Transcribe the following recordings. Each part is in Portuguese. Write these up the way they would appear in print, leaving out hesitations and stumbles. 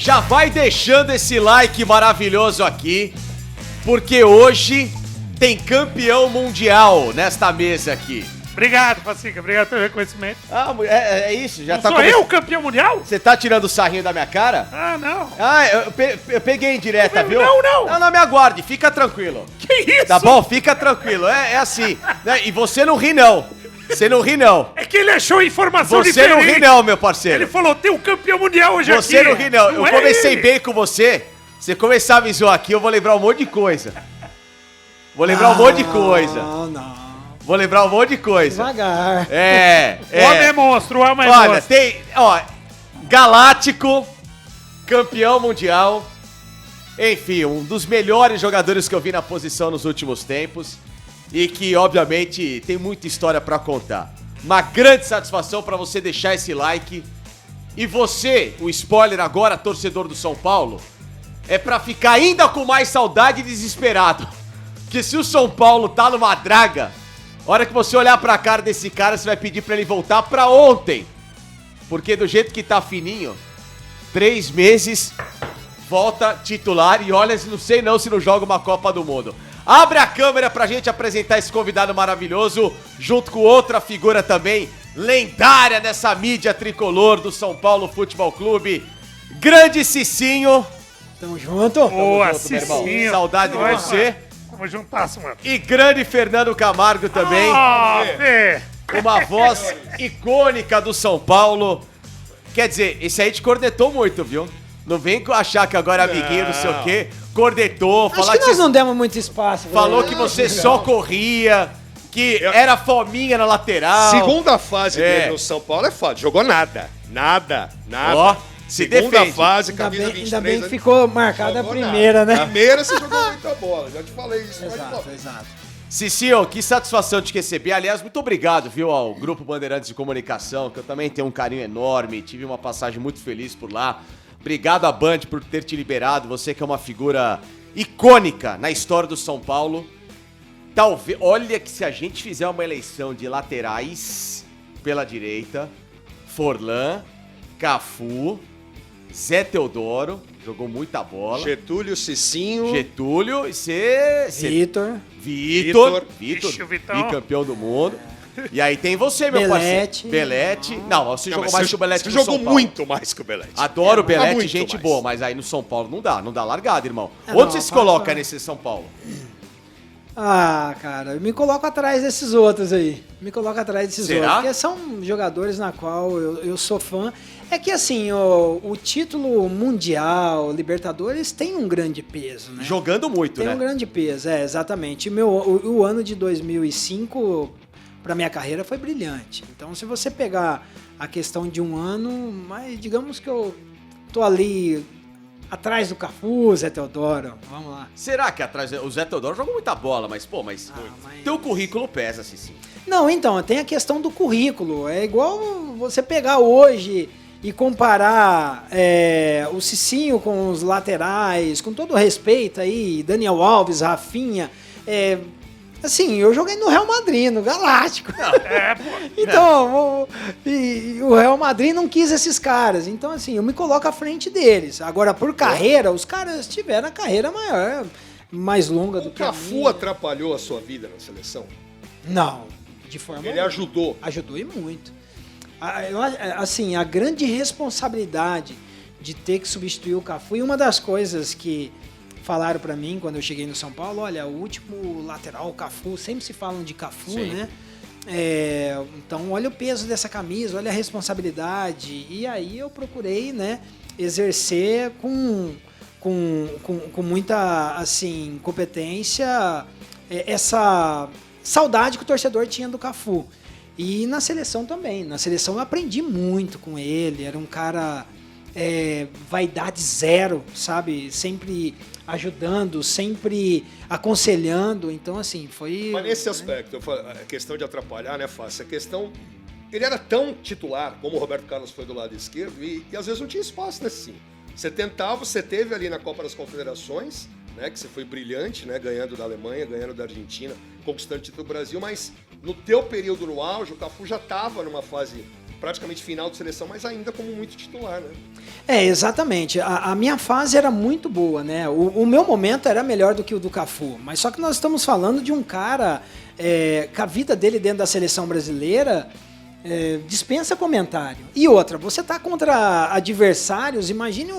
já vai deixando esse like maravilhoso aqui, porque hoje tem campeão mundial nesta mesa aqui. Obrigado, Facica. Obrigado pelo reconhecimento. Ah, é isso. Já Não tá sou eu o campeão mundial? Você tá tirando o sarrinho da minha cara? Ah, não. Ah, eu peguei em direta, viu? Não. Não, me aguarde. Fica tranquilo. Que isso? Tá bom? Fica tranquilo. É assim. Né? E você não ri, não. Você não ri, não. É que ele achou informação Você diferente. não ri, não, meu parceiro. Ele falou, tem um campeão mundial hoje aqui. Você não ri, não. Eu comecei ele. bem com você. Você começar a me zoar aqui, eu vou lembrar um monte de coisa. Vou lembrar um monte de coisa. Não. Vou lembrar um monte de coisa. Devagar. O homem é monstro, o homem é Olha, monstro. tem, ó, Galáctico, campeão mundial. Enfim, um dos melhores jogadores que eu vi na posição nos últimos tempos. E que, obviamente, tem muita história pra contar. Uma grande satisfação pra você deixar esse like. E você, o spoiler agora, torcedor do São Paulo, é pra ficar ainda com mais saudade e desesperado. Porque se o São Paulo tá numa draga, a hora que você olhar pra cara desse cara, você vai pedir pra ele voltar pra ontem. Porque do jeito que tá fininho, 3 meses, volta titular e olha, não sei não se não joga uma Copa do Mundo. Abre a câmera pra gente apresentar esse convidado maravilhoso, junto com outra figura também lendária nessa mídia tricolor do São Paulo Futebol Clube, grande Cicinho. Tamo junto. Boa, Tamo junto, meu irmão. Cicinho. Saudade de Nós, você. mano. Vamos juntar, mano. E grande Fernando Camargo também. Fê. Uma voz icônica do São Paulo. Quer dizer, esse aí te cornetou muito, viu? Não vem achar que agora é amiguinho, não sei o quê. Cornetou, Acho que nós não demos muito espaço. falou que você só corria, que era fominha na lateral. Segunda fase dele no São Paulo é foda. Jogou nada. Nada. Ó, se Segunda defende. fase, Ainda camisa bem, 23. ainda bem que ficou marcada a jogou primeira, nada. né? Primeira você jogou muita bola. Já te falei isso. Exato. Cicinho, que satisfação te receber. Aliás, muito obrigado, viu, ao Grupo Bandeirantes de Comunicação, que eu também tenho um carinho enorme. Tive uma passagem muito feliz por lá. Obrigado a Band por ter te liberado. Você que é uma figura icônica na história do São Paulo. Talvez, olha que se a gente fizer uma eleição de laterais pela direita, Forlan, Cafu, Zé Teodoro, jogou muita bola. Getúlio, Cicinho. Getúlio e Vitor. Vitor, Ixi, o Vitão. bicampeão do mundo. E aí tem você, meu Belete. parceiro. Belete. Não, você jogou mais que o Belete Você no jogou São Paulo. muito mais que o Belete. Adoro o Belete, muito gente mais. boa, mas aí no São Paulo não dá largada, irmão. Não, Onde você se passa- coloca nesse São Paulo? Ah, cara, eu me coloco atrás desses outros aí. Me coloco atrás desses Será? outros. Porque são jogadores na qual eu sou fã. É que assim, o título mundial, Libertadores, tem um grande peso, né? Jogando muito, Tem né? um grande peso, exatamente. O ano de 2005, para minha carreira, foi brilhante. Então, se você pegar a questão de um ano, mas digamos que eu tô ali atrás do Cafu, Zé Teodoro, vamos lá. Será que atrás... O Zé Teodoro jogou muita bola, mas, pô, mas- teu currículo pesa, Cici. Não, então, tem a questão do currículo. É igual você pegar hoje e comparar o Cicinho com os laterais, com todo respeito aí, Daniel Alves, Rafinha. Assim, eu joguei no Real Madrid, no Galáctico. Então, o Real Madrid não quis esses caras. Então, assim, eu me coloco à frente deles. Agora, por carreira, os caras tiveram a carreira maior, mais longa do O que a Cafu minha. atrapalhou a sua vida na seleção? Não, de forma Ele ajudou. Ajudou e muito. Assim, a grande responsabilidade de ter que substituir o Cafu, e uma das coisas que falaram pra mim quando eu cheguei no São Paulo, olha, o último lateral, o Cafu, sempre se falam de Cafu, Sim. né? Então, olha o peso dessa camisa, olha a responsabilidade. E aí eu procurei, né, exercer com muita, assim, competência essa saudade que o torcedor tinha do Cafu. E na seleção também. Na seleção eu aprendi muito com ele. Era um cara vaidade zero, sabe? Sempre ajudando, sempre aconselhando. Então, assim, foi... Mas nesse aspecto, a questão de atrapalhar, né, Fácil? A questão... Ele era tão titular, como o Roberto Carlos foi do lado esquerdo, e às vezes não tinha espaço nesse sim. Você tentava, você teve ali na Copa das Confederações, né, que você foi brilhante, né, ganhando da Alemanha, ganhando da Argentina, conquistando o título do Brasil, mas no teu período no auge, o Cafu já estava numa fase praticamente final de seleção, mas ainda como muito titular, né? Exatamente. A minha fase era muito boa, né? O meu momento era melhor do que o do Cafu. Mas só que nós estamos falando de um cara que a vida dele dentro da seleção brasileira dispensa comentário. E outra, você tá contra adversários, imagine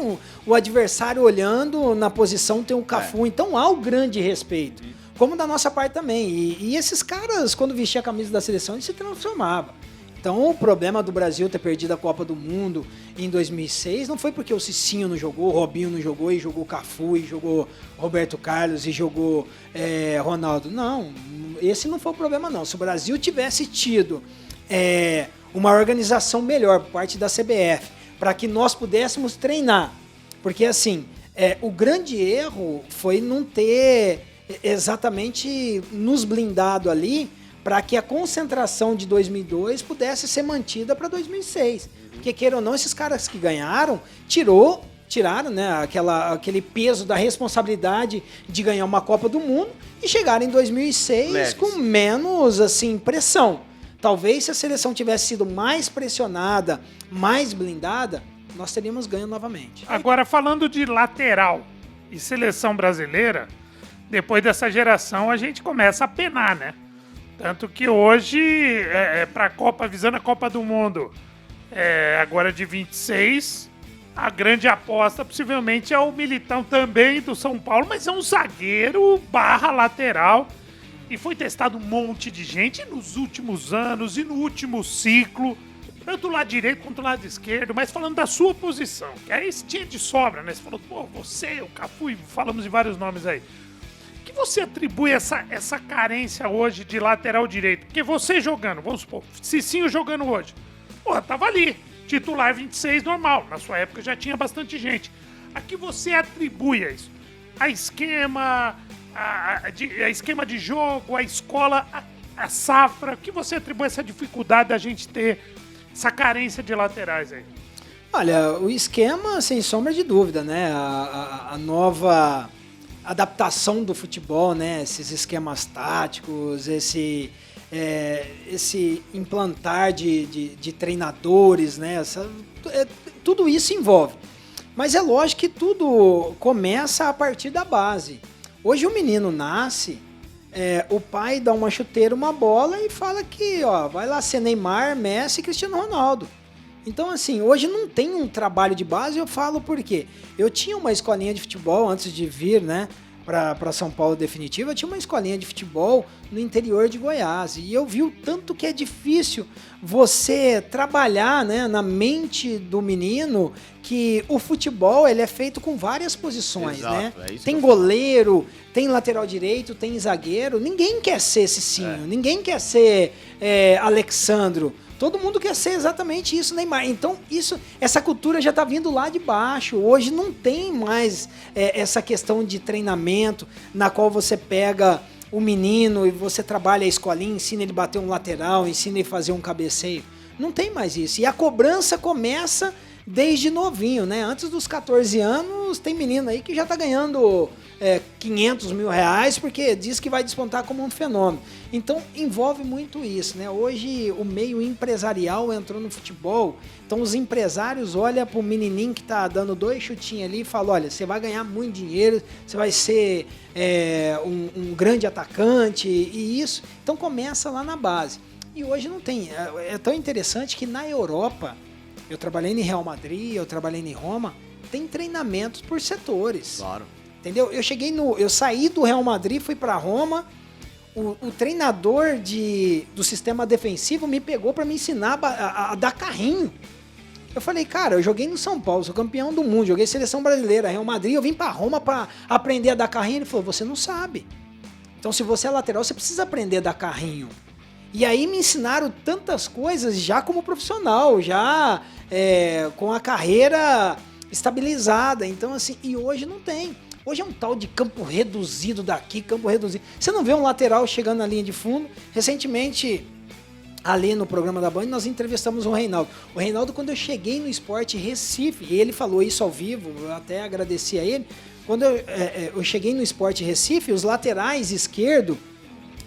o adversário olhando na posição tem o Cafu, então há o grande respeito. Como da nossa parte também. E esses caras, quando vestiam a camisa da seleção, eles se transformavam. Então, o problema do Brasil ter perdido a Copa do Mundo em 2006 não foi porque o Cicinho não jogou, o Robinho não jogou, e jogou Cafu, e jogou Roberto Carlos, e jogou Ronaldo. Não, esse não foi o problema, não. Se o Brasil tivesse tido uma organização melhor por parte da CBF, para que nós pudéssemos treinar, porque, assim, o grande erro foi não ter exatamente nos blindado ali para que a concentração de 2002 pudesse ser mantida para 2006. Porque, queira ou não, esses caras que ganharam, tiraram, né, aquele peso da responsabilidade de ganhar uma Copa do Mundo e chegaram em 2006 Leves. com menos assim, pressão. Talvez se a seleção tivesse sido mais pressionada, mais blindada, nós teríamos ganho novamente. Agora, falando de lateral e seleção brasileira, depois dessa geração a gente começa a penar, né? Tanto que hoje, para a Copa, visando a Copa do Mundo, agora de 26, a grande aposta possivelmente é o Militão também do São Paulo, mas é um zagueiro / lateral. E foi testado um monte de gente nos últimos anos e no último ciclo, tanto do lado direito quanto do lado esquerdo, mas falando da sua posição, que aí tinha de sobra, né? Você falou, pô, você, o Cafu, e falamos de vários nomes aí. Que você atribui essa carência hoje de lateral direito? Porque você jogando, vamos supor, Cicinho jogando hoje, porra, tava ali, titular 26 normal, na sua época já tinha bastante gente. A que você atribui a isso? A esquema, a esquema de jogo, a escola, a safra, o que você atribui essa dificuldade da gente ter essa carência de laterais aí? Olha, o esquema, sem sombra de dúvida, né? A nova adaptação do futebol, né? Esses esquemas táticos, esse implantar de treinadores, né? Tudo isso envolve. Mas é lógico que tudo começa a partir da base. Hoje o menino nasce, o pai dá uma chuteira, uma bola e fala que vai lá ser Neymar, Messi e Cristiano Ronaldo. Então, assim, hoje não tem um trabalho de base, eu falo por quê? Eu tinha uma escolinha de futebol antes de vir, né, para São Paulo definitiva, eu tinha uma escolinha de futebol no interior de Goiás, e eu vi o tanto que é difícil você trabalhar, né, na mente do menino que o futebol ele é feito com várias posições, Exato, né? é isso Tem que eu goleiro, tem lateral direito, tem zagueiro, ninguém quer ser Cicinho, ninguém quer ser Alexandro. Todo mundo quer ser exatamente isso, Neymar. Então, essa cultura já está vindo lá de baixo. Hoje não tem mais essa questão de treinamento na qual você pega o menino e você trabalha a escolinha, ensina ele a bater um lateral, ensina ele a fazer um cabeceio. Não tem mais isso. E a cobrança começa desde novinho, né? Antes dos 14 anos, tem menino aí que já tá ganhando 500 mil reais porque diz que vai despontar como um fenômeno. Então, envolve muito isso, né? Hoje, o meio empresarial entrou no futebol, então os empresários olham pro menininho que tá dando 2 chutinhos ali e falam, olha, você vai ganhar muito dinheiro, você vai ser um grande atacante e isso. Então, começa lá na base. E hoje não tem. É tão interessante que na Europa, eu trabalhei em Real Madrid, eu trabalhei em Roma, tem treinamentos por setores. Claro. Entendeu? Eu saí do Real Madrid, fui para Roma, o treinador do sistema defensivo me pegou para me ensinar a dar carrinho. Eu falei, cara, eu joguei no São Paulo, sou campeão do mundo, joguei seleção brasileira, Real Madrid, eu vim para Roma para aprender a dar carrinho. Ele falou, você não sabe. Então, se você é lateral, você precisa aprender a dar carrinho. E aí me ensinaram tantas coisas já como profissional, já com a carreira estabilizada. Então, assim, e hoje não tem. Hoje é um tal de campo reduzido daqui, campo reduzido. Você não vê um lateral chegando na linha de fundo. Recentemente, ali no programa da Band, nós entrevistamos o Reinaldo. O Reinaldo, quando eu cheguei no Sport Recife, e ele falou isso ao vivo, eu até agradeci a ele. Quando eu cheguei no Sport Recife, os laterais esquerdo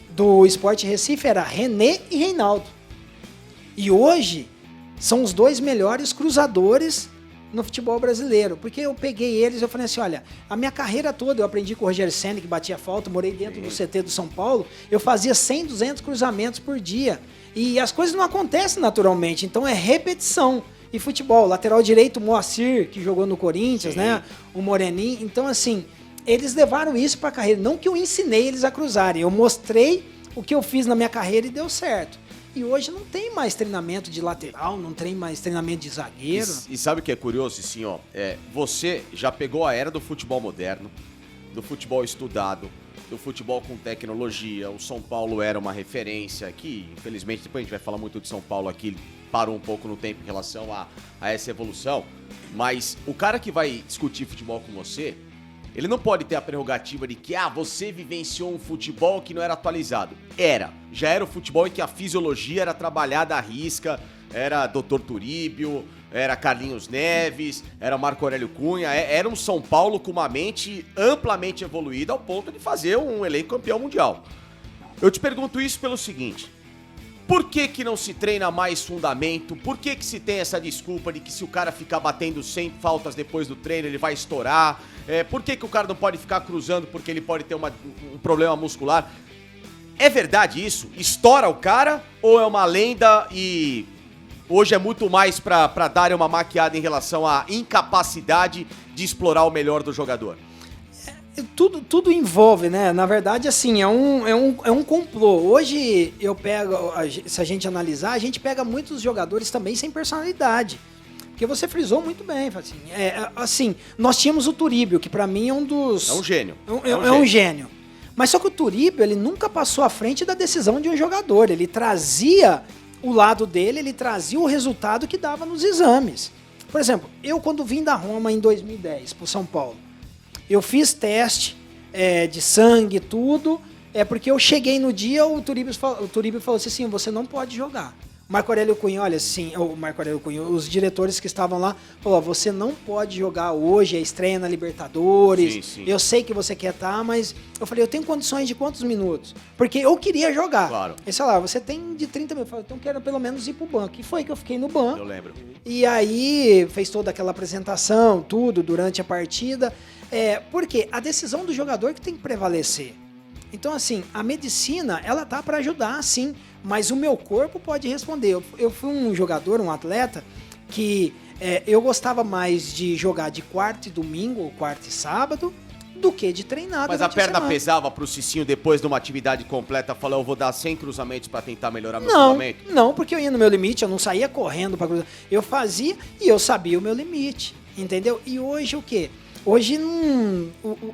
do Sport Recife era René e Reinaldo. E hoje, são os 2 melhores cruzadores no futebol brasileiro. Porque eu peguei eles e eu falei assim, olha, a minha carreira toda eu aprendi com o Rogério Ceni, que batia falta, morei dentro do CT do São Paulo, eu fazia 100, 200 cruzamentos por dia. E as coisas não acontecem naturalmente, então é repetição. E futebol, lateral direito, o Moacir, que jogou no Corinthians, né? O Moreninho. Então, assim, eles levaram isso pra carreira. Não que eu ensinei eles a cruzarem, eu mostrei o que eu fiz na minha carreira e deu certo. E hoje não tem mais treinamento de lateral, não tem mais treinamento de zagueiro. E sabe o que é curioso, sim, ó? Você já pegou a era do futebol moderno, do futebol estudado, do futebol com tecnologia. O São Paulo era uma referência que, infelizmente, depois a gente vai falar muito de São Paulo aqui, parou um pouco no tempo em relação a essa evolução. Mas o cara que vai discutir futebol com você, ele não pode ter a prerrogativa de que, você vivenciou um futebol que não era atualizado. Já era o futebol em que a fisiologia era trabalhada à risca, era Dr. Turíbio, era Carlinhos Neves, era Marco Aurélio Cunha, era um São Paulo com uma mente amplamente evoluída ao ponto de fazer um elenco campeão mundial. Eu te pergunto isso pelo seguinte: por que não se treina mais fundamento? Por que se tem essa desculpa de que se o cara ficar batendo 100 faltas depois do treino, ele vai estourar? Por que o cara não pode ficar cruzando porque ele pode ter um problema muscular? É verdade isso? Estoura o cara ou é uma lenda e hoje é muito mais pra dar uma maquiada em relação à incapacidade de explorar o melhor do jogador? Tudo envolve, né? Na verdade, assim, é um complô. Hoje, se a gente analisar, a gente pega muitos jogadores também sem personalidade. Porque você frisou muito bem, assim, nós tínhamos o Turíbio, que pra mim é um dos... É um gênio. É um gênio. Mas só que o Turíbio, ele nunca passou à frente da decisão de um jogador. Ele trazia o lado dele, ele trazia o resultado que dava nos exames. Por exemplo, eu quando vim da Roma em 2010 pro São Paulo, eu fiz teste de sangue, tudo, porque eu cheguei no dia, o Turíbio falou assim, você não pode jogar. Marco Aurélio Cunha, olha, sim, o Marco Aurélio Cunha, os diretores que estavam lá, falou, você não pode jogar hoje, é estreia na Libertadores, sim. Eu sei que você quer estar, mas eu falei, eu tenho condições de quantos minutos? Porque eu queria jogar. Claro. Ele falou, você tem de 30 minutos, eu falei, então eu quero pelo menos ir pro banco. E foi que eu fiquei no banco. Eu lembro. E aí fez toda aquela apresentação, tudo, durante a partida. Porque a decisão do jogador que tem que prevalecer. Então, assim, a medicina, ela tá para ajudar, sim, mas o meu corpo pode responder. Eu fui um jogador, um atleta, que eu gostava mais de jogar de quarta e domingo, ou quarta e sábado, do que de treinar. Mas a perna pesava pro Cicinho depois de uma atividade completa, falar, eu vou dar 100 cruzamentos para tentar melhorar meu fundamento? Não, porque eu ia no meu limite, eu não saía correndo para cruzar. Eu fazia e eu sabia o meu limite, entendeu? E hoje o quê? Hoje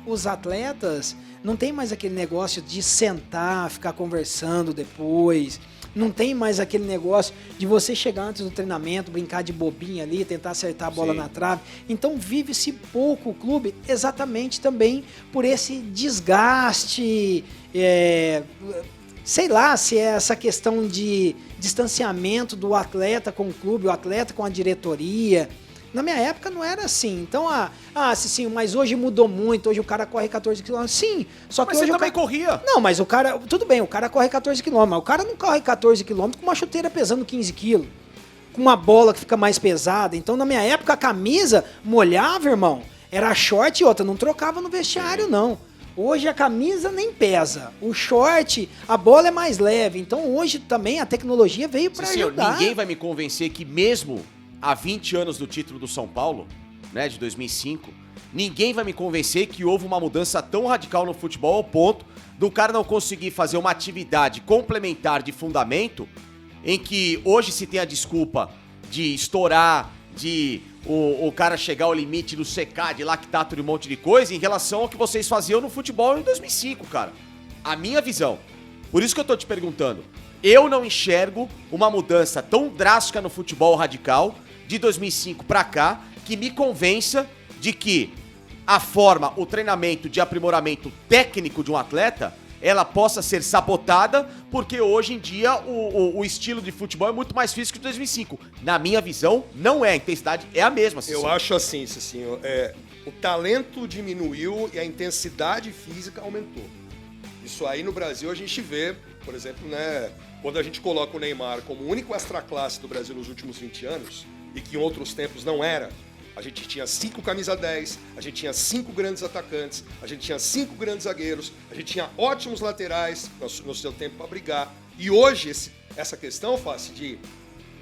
os atletas não tem mais aquele negócio de sentar, ficar conversando depois. Não tem mais aquele negócio de você chegar antes do treinamento, brincar de bobinha ali, tentar acertar a bola na trave. Então vive-se pouco o clube exatamente também por esse desgaste, sei lá se é essa questão de distanciamento do atleta com o clube, o atleta com a diretoria. Na minha época não era assim. Então, sim, mas hoje mudou muito. Hoje o cara corre 14 km. Sim, só que mas hoje você também corria. Não, mas o cara... Tudo bem, o cara corre 14 km. Mas o cara não corre 14 km com uma chuteira pesando 15 kg. Com uma bola que fica mais pesada. Então, na minha época, a camisa molhava, irmão. Era short e outra. Não trocava no vestiário, não. Hoje a camisa nem pesa. O short, a bola é mais leve. Então, hoje também a tecnologia veio para ajudar. Ninguém vai me convencer que mesmo... há 20 anos do título do São Paulo, né, de 2005, ninguém vai me convencer que houve uma mudança tão radical no futebol ao ponto do cara não conseguir fazer uma atividade complementar de fundamento em que hoje se tem a desculpa de estourar, de o cara chegar ao limite do secar, de lactato, de um monte de coisa, em relação ao que vocês faziam no futebol em 2005, cara. A minha visão. Por isso que eu tô te perguntando. Eu não enxergo uma mudança tão drástica no futebol radical de 2005 pra cá, que me convença de que a forma, o treinamento de aprimoramento técnico de um atleta, ela possa ser sabotada, porque hoje em dia o estilo de futebol é muito mais físico que 2005. Na minha visão, não é. A intensidade é a mesma, Cicinho. Eu acho assim, Cicinho, o talento diminuiu e a intensidade física aumentou. Isso aí no Brasil a gente vê, por exemplo, né, quando a gente coloca o Neymar como o único extra-classe do Brasil nos últimos 20 anos, e que em outros tempos não era, a gente tinha 5 camisa 10, a gente tinha 5 grandes atacantes, a gente tinha 5 grandes zagueiros, a gente tinha ótimos laterais no seu tempo para brigar. E hoje, essa questão, Face, de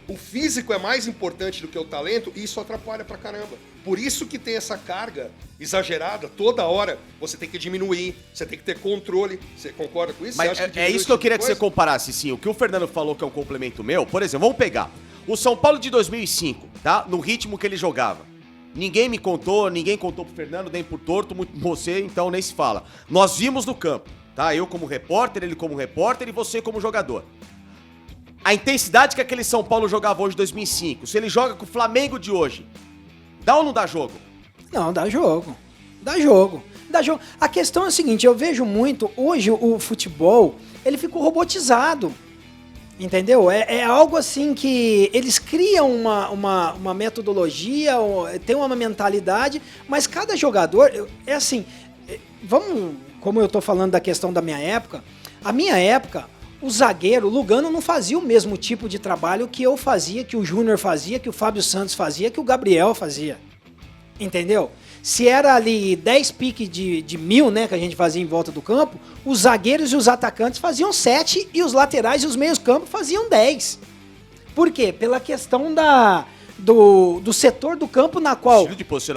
o físico é mais importante do que o talento, e isso atrapalha pra caramba. Por isso que tem essa carga exagerada, toda hora você tem que diminuir, você tem que ter controle. Você concorda com isso? Mas é isso que eu queria que você comparasse, sim. O que o Fernando falou que é um complemento meu, por exemplo, vamos pegar o São Paulo de 2005, tá? No ritmo que ele jogava. Ninguém me contou, ninguém contou pro Fernando, nem por Torto, você, então nem se fala. Nós vimos no campo, tá? Eu como repórter, ele como repórter e você como jogador. A intensidade que aquele São Paulo jogava hoje em 2005, se ele joga com o Flamengo de hoje, dá ou não dá jogo? Não, dá jogo. Dá jogo. Dá jogo. A questão é a seguinte, eu vejo muito, hoje o futebol, ele ficou robotizado. Entendeu? É algo assim que eles criam uma metodologia, tem uma mentalidade, mas cada jogador, é assim, vamos, como eu tô falando da questão da minha época, a minha época, o zagueiro, o Lugano não fazia o mesmo tipo de trabalho que eu fazia, que o Júnior fazia, que o Fábio Santos fazia, que o Gabriel fazia. Entendeu? Se era ali 10 piques de 1000, né, que a gente fazia em volta do campo, os zagueiros e os atacantes faziam 7 e os laterais e os meios campos faziam 10. Por quê? Pela questão do setor do campo na qual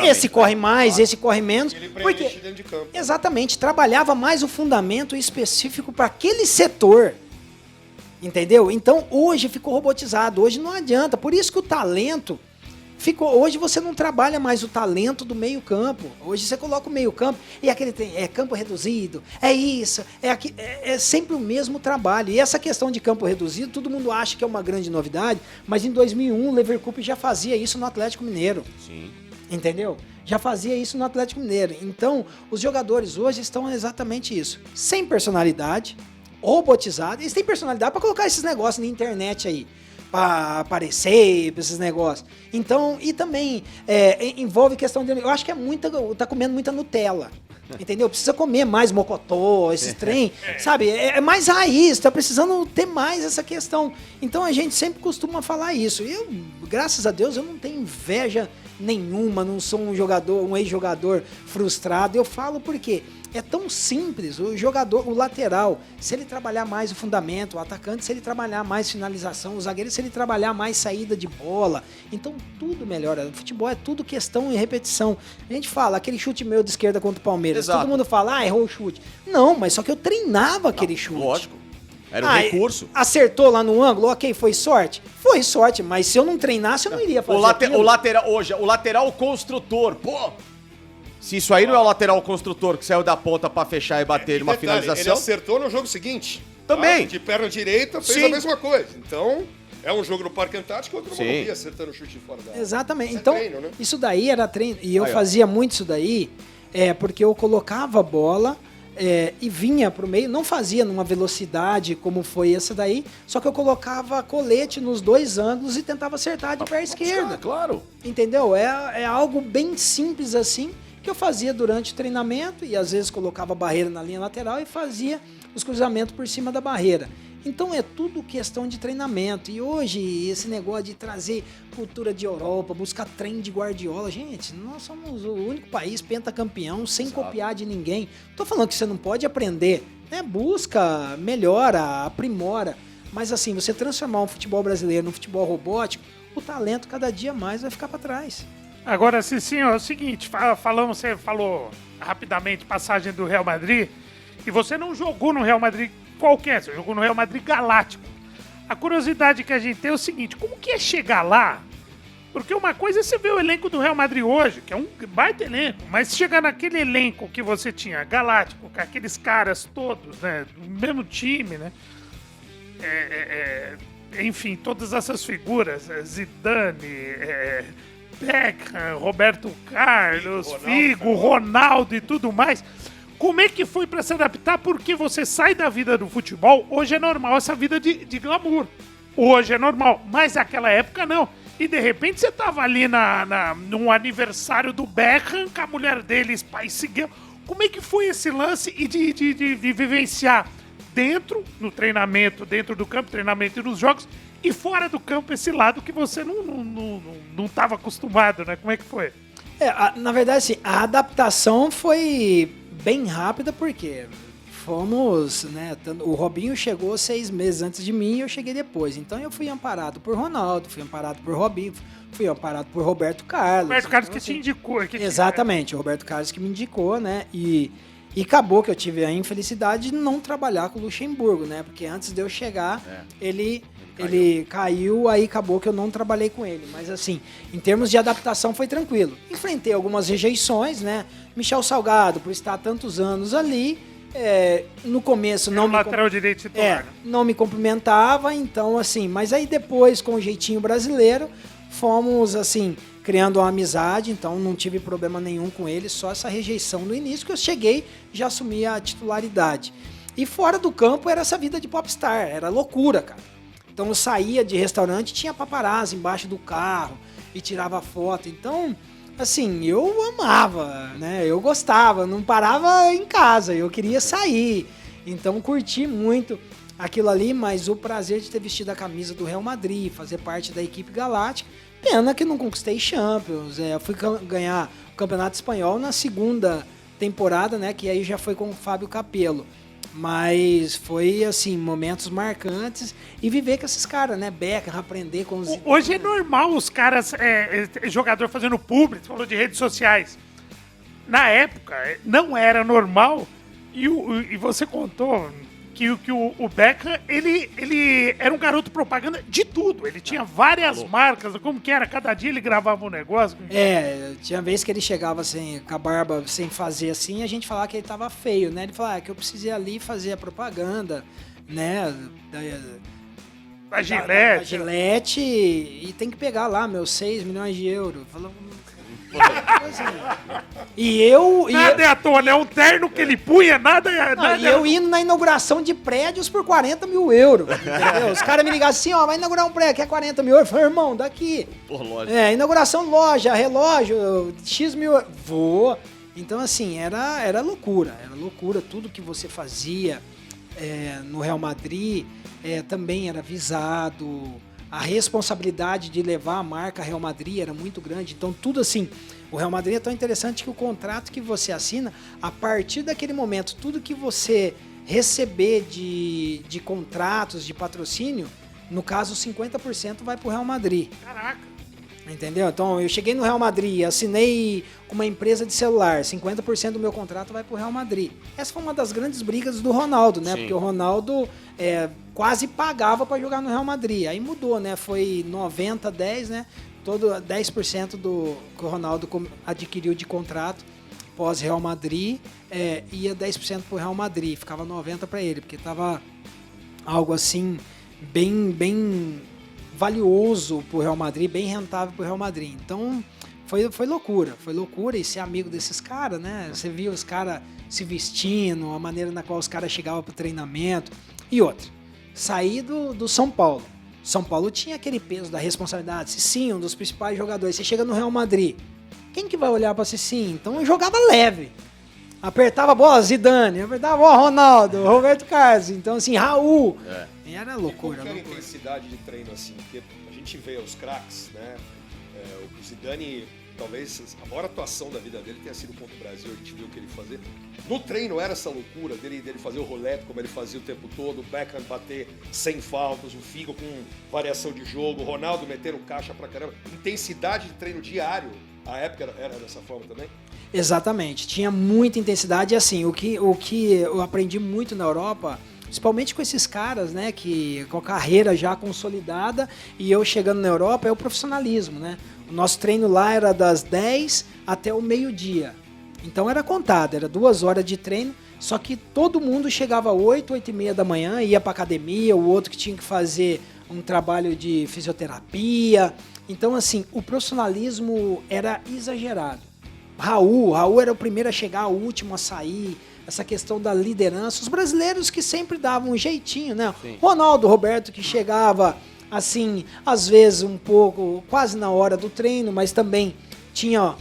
esse corre mais, claro, esse corre menos. Ele preenche dentro de campo. Exatamente, trabalhava mais o fundamento específico para aquele setor. Entendeu? Então hoje ficou robotizado, hoje não adianta. Por isso que o talento ficou. Hoje você não trabalha mais o talento do meio campo. Hoje você coloca o meio campo e aquele tem campo reduzido, é isso, é sempre o mesmo trabalho. E essa questão de campo reduzido, todo mundo acha que é uma grande novidade, mas em 2001 o Leverkusen já fazia isso no Atlético Mineiro. Sim. Entendeu? Já fazia isso no Atlético Mineiro. Então, os jogadores hoje estão exatamente isso. Sem personalidade, robotizado. Eles têm personalidade para colocar esses negócios na internet aí, para aparecer, para esses negócios. Então, e também envolve questão de... Eu acho que tá comendo muita Nutella. Entendeu? Precisa comer mais mocotó, esses trem, sabe? É mais raiz, tá precisando ter mais essa questão. Então a gente sempre costuma falar isso. Eu, graças a Deus, eu não tenho inveja nenhuma, não sou um ex-jogador frustrado. Eu falo porque é tão simples. O jogador, o lateral, se ele trabalhar mais o fundamento, o atacante, se ele trabalhar mais finalização, o zagueiro, se ele trabalhar mais saída de bola, então tudo melhora. O futebol é tudo questão e repetição. A gente fala, aquele chute meu de esquerda contra o Palmeiras, exato, todo mundo fala, errou o chute. Não, mas só que eu treinava aquele chute. Lógico. Era um recurso. Acertou lá no ângulo, ok, foi sorte? Foi sorte, mas se eu não treinasse, eu não iria fazer o lateral hoje, o lateral construtor, pô! Se isso aí não é o lateral construtor que saiu da ponta pra fechar e bater numa finalização... Ele acertou no jogo seguinte. Também. Tá? De perna direita, fez a mesma coisa. Então, é um jogo no Parque Antártico, outro no Morumbi, acertando o chute fora da área. Exatamente. Isso então, é treino, né? Isso daí era treino. E eu fazia muito isso daí, porque eu colocava a bola... e vinha pro meio, não fazia numa velocidade como foi essa daí, só que eu colocava colete nos dois ângulos e tentava acertar de pé esquerda. Claro. Entendeu? É algo bem simples assim, que eu fazia durante o treinamento e às vezes colocava a barreira na linha lateral e fazia os cruzamentos por cima da barreira. Então é tudo questão de treinamento. E hoje esse negócio de trazer cultura de Europa, buscar trem de Guardiola, gente, nós somos o único país pentacampeão sem copiar de ninguém. Tô falando que você não pode aprender, né? Busca, melhora, aprimora. Mas assim, você transformar um futebol brasileiro num futebol robótico, o talento cada dia mais vai ficar para trás. Agora, Cicinho, é o seguinte, você falou rapidamente passagem do Real Madrid, e você não jogou no Real Madrid qualquer, você jogou no Real Madrid Galáctico. A curiosidade que a gente tem é o seguinte, como que é chegar lá? Porque uma coisa é você ver o elenco do Real Madrid hoje, que é um baita elenco, mas chegar naquele elenco que você tinha, Galáctico, com aqueles caras todos, né, do mesmo time, né, enfim, todas essas figuras, Zidane, Beckham, Roberto Carlos, Figo, Ronaldo e tudo mais. Como é que foi pra se adaptar? Porque você sai da vida do futebol, hoje é normal essa vida de glamour. Hoje é normal, mas naquela época não. E de repente você tava ali num aniversário do Beckham, com a mulher dele, Spice Girl. Como é que foi esse lance e de vivenciar dentro, no treinamento, dentro do campo, treinamento e nos jogos, e fora do campo, esse lado que você não estava acostumado, né? Como é que foi? Na verdade, assim, a adaptação foi bem rápida, porque fomos, né? O Robinho chegou 6 meses antes de mim e eu cheguei depois. Então eu fui amparado por Ronaldo, fui amparado por Robinho, fui amparado por Roberto Carlos. Roberto Carlos então, que te indicou. Exatamente, o Roberto Carlos que me indicou, né? E acabou que eu tive a infelicidade de não trabalhar com o Luxemburgo, né? Porque antes de eu chegar, ele caiu, aí acabou que eu não trabalhei com ele. Mas assim, em termos de adaptação foi tranquilo. Enfrentei algumas rejeições, né? Michel Salgado, por estar tantos anos ali, no começo não lateral direito titular, né? não me cumprimentava, então assim, mas aí depois, com o jeitinho brasileiro, fomos assim, criando uma amizade, então não tive problema nenhum com ele, só essa rejeição no início, que eu cheguei, já assumi a titularidade. E fora do campo era essa vida de popstar, era loucura, cara. Então eu saía de restaurante, tinha paparazzi embaixo do carro e tirava foto. Então, assim, eu amava, né? Eu gostava, não parava em casa, eu queria sair. Então curti muito aquilo ali, mas o prazer de ter vestido a camisa do Real Madrid, fazer parte da equipe galáctica, pena que não conquistei Champions. Eu fui ganhar o Campeonato Espanhol na segunda temporada, né? Que aí já foi com o Fábio Capello. Mas foi, assim, momentos marcantes e viver com esses caras, né? Beckham, aprender com os... Hoje é normal os caras, jogador fazendo publi, você falou de redes sociais. Na época, não era normal e você contou que o Beckham, ele era um garoto propaganda de tudo. Ele tinha várias marcas, como que era? Cada dia ele gravava um negócio. Tinha vez que ele chegava assim, com a barba sem fazer assim, e a gente falava que ele tava feio, né? Ele falava que eu precisei ali fazer a propaganda, né? A Gillette. A Gillette e tem que pegar lá meus 6 milhões de euros. Falou... Nada é à toa, né? Um terno que ele punha, nada e eu indo na inauguração de prédios por 40 mil euros. Entendeu? Os caras me ligavam assim, ó, vai inaugurar um prédio, quer 40 mil euros? Eu falei, irmão, daqui. Por loja. Inauguração loja, relógio, X mil euros. Vou. Então, assim, era loucura. Era loucura. Tudo que você fazia no Real Madrid também era visado. A responsabilidade de levar a marca Real Madrid era muito grande. Então, tudo assim, o Real Madrid é tão interessante que o contrato que você assina, a partir daquele momento, tudo que você receber de contratos, de patrocínio, no caso, 50% vai para o Real Madrid. Caraca! Entendeu? Então, eu cheguei no Real Madrid, assinei com uma empresa de celular, 50% do meu contrato vai para o Real Madrid. Essa foi uma das grandes brigas do Ronaldo, né? Sim. Porque o Ronaldo quase pagava para jogar no Real Madrid. Aí mudou, né? Foi 90-10, né? Todo 10% do que o Ronaldo adquiriu de contrato pós-Real Madrid, ia 10% para o Real Madrid. Ficava 90% para ele, porque estava algo assim, bem valioso pro Real Madrid, bem rentável pro Real Madrid. Então, foi loucura e ser amigo desses caras, né? Você via os caras se vestindo, a maneira na qual os caras chegavam pro treinamento. E outra, sair do São Paulo. São Paulo tinha aquele peso da responsabilidade. Cicinho, um dos principais jogadores. Você chega no Real Madrid, quem que vai olhar pra Cicinho? Então, eu jogava leve. Apertava a bola, Zidane. Apertava a bola, Ronaldo, Roberto Carlos. Então, assim, Raul. E era loucura. E como que era a intensidade de treino, assim? Porque a gente vê os craques, né? O Zidane, talvez a maior atuação da vida dele tenha sido contra o Brasil. A gente viu o que ele fazia. No treino era essa loucura dele fazer o rolete, como ele fazia o tempo todo. O Beckham bater 100 faltas, o Figo com variação de jogo. O Ronaldo metendo caixa pra caramba. Intensidade de treino diário. A época era dessa forma também? Exatamente. Tinha muita intensidade. E assim, o que eu aprendi muito na Europa... Principalmente com esses caras, né, que com a carreira já consolidada e eu chegando na Europa, é o profissionalismo, né? O nosso treino lá era das 10 até o meio-dia. Então era contado, era 2 horas de treino, só que todo mundo chegava 8, 8h30 da manhã, ia pra academia, o outro que tinha que fazer um trabalho de fisioterapia. Então, assim, o profissionalismo era exagerado. Raul era o primeiro a chegar, o último a sair. Essa questão da liderança, os brasileiros que sempre davam um jeitinho, né? Sim. Ronaldo, Roberto, que chegava assim, às vezes um pouco, quase na hora do treino, mas também tinha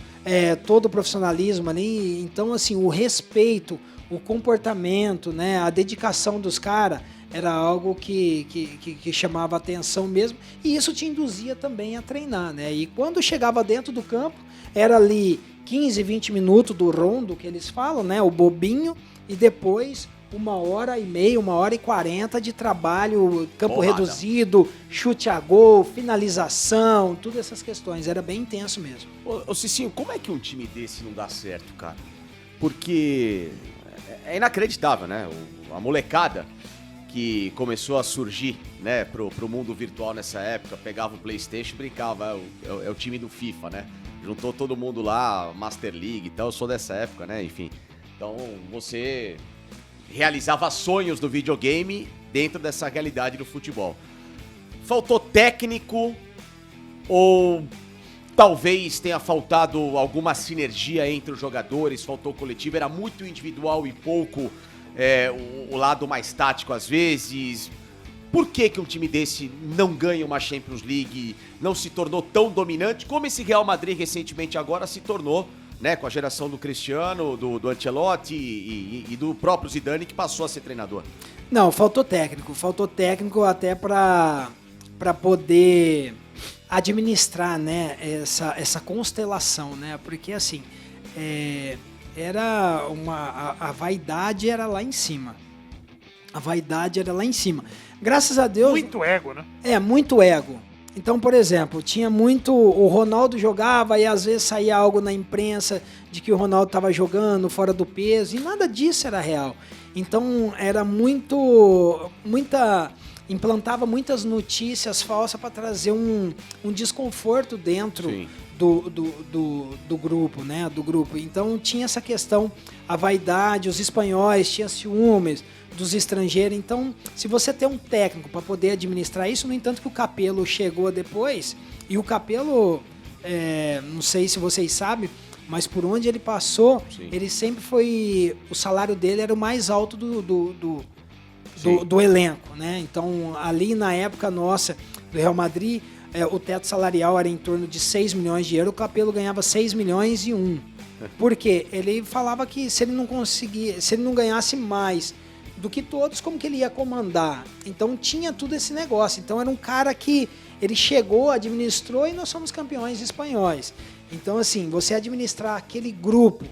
todo o profissionalismo ali. Então, assim, o respeito o comportamento, né, a dedicação dos caras era algo que chamava atenção mesmo, e isso te induzia também a treinar, né? E quando chegava dentro do campo, era ali 15, 20 minutos do rondo que eles falam, né, o bobinho, e depois 1h30, 1h40 de trabalho, campo Porrada. reduzido, chute a gol, finalização, todas essas questões. Era bem intenso mesmo. Ô Cicinho, como é que um time desse não dá certo, cara? Porque é inacreditável, né? A molecada que começou a surgir, né, pro mundo virtual nessa época, pegava o PlayStation e brincava, é o time do FIFA, né? Juntou todo mundo lá, Master League e tal, eu sou dessa época, né? Enfim, então você realizava sonhos do videogame dentro dessa realidade do futebol. Faltou técnico ou talvez tenha faltado alguma sinergia entre os jogadores, faltou coletivo, era muito individual e pouco o lado mais tático às vezes. Por que um time desse não ganha uma Champions League, não se tornou tão dominante como esse Real Madrid recentemente agora se tornou, né, com a geração do Cristiano, do Ancelotti e do próprio Zidane, que passou a ser treinador? Não, faltou técnico até para poder administrar, né, essa constelação, né, porque assim, a vaidade era lá em cima. A vaidade era lá em cima. Graças a Deus... Muito ego, né? Muito ego. Então, por exemplo, tinha muito... O Ronaldo jogava e às vezes saía algo na imprensa de que o Ronaldo estava jogando fora do peso e nada disso era real. Então, era implantava muitas notícias falsas para trazer um desconforto dentro do grupo, né? Do grupo. Então, tinha essa questão, a vaidade, os espanhóis tinham ciúmes dos estrangeiros. Então, se você tem um técnico para poder administrar isso, no entanto que o Capello chegou depois, e o Capello, não sei se vocês sabem, mas por onde ele passou, ele sempre foi... O salário dele era o mais alto do elenco, né? Então, ali na época nossa, do Real Madrid, o teto salarial era em torno de 6 milhões de euros, o Capello ganhava 6 milhões e 1. Por quê? Ele falava que se ele não ganhasse mais do que todos, como que ele ia comandar? Então tinha tudo esse negócio. Então era um cara que ele chegou, administrou e nós somos campeões espanhóis. Então assim, você administrar aquele grupo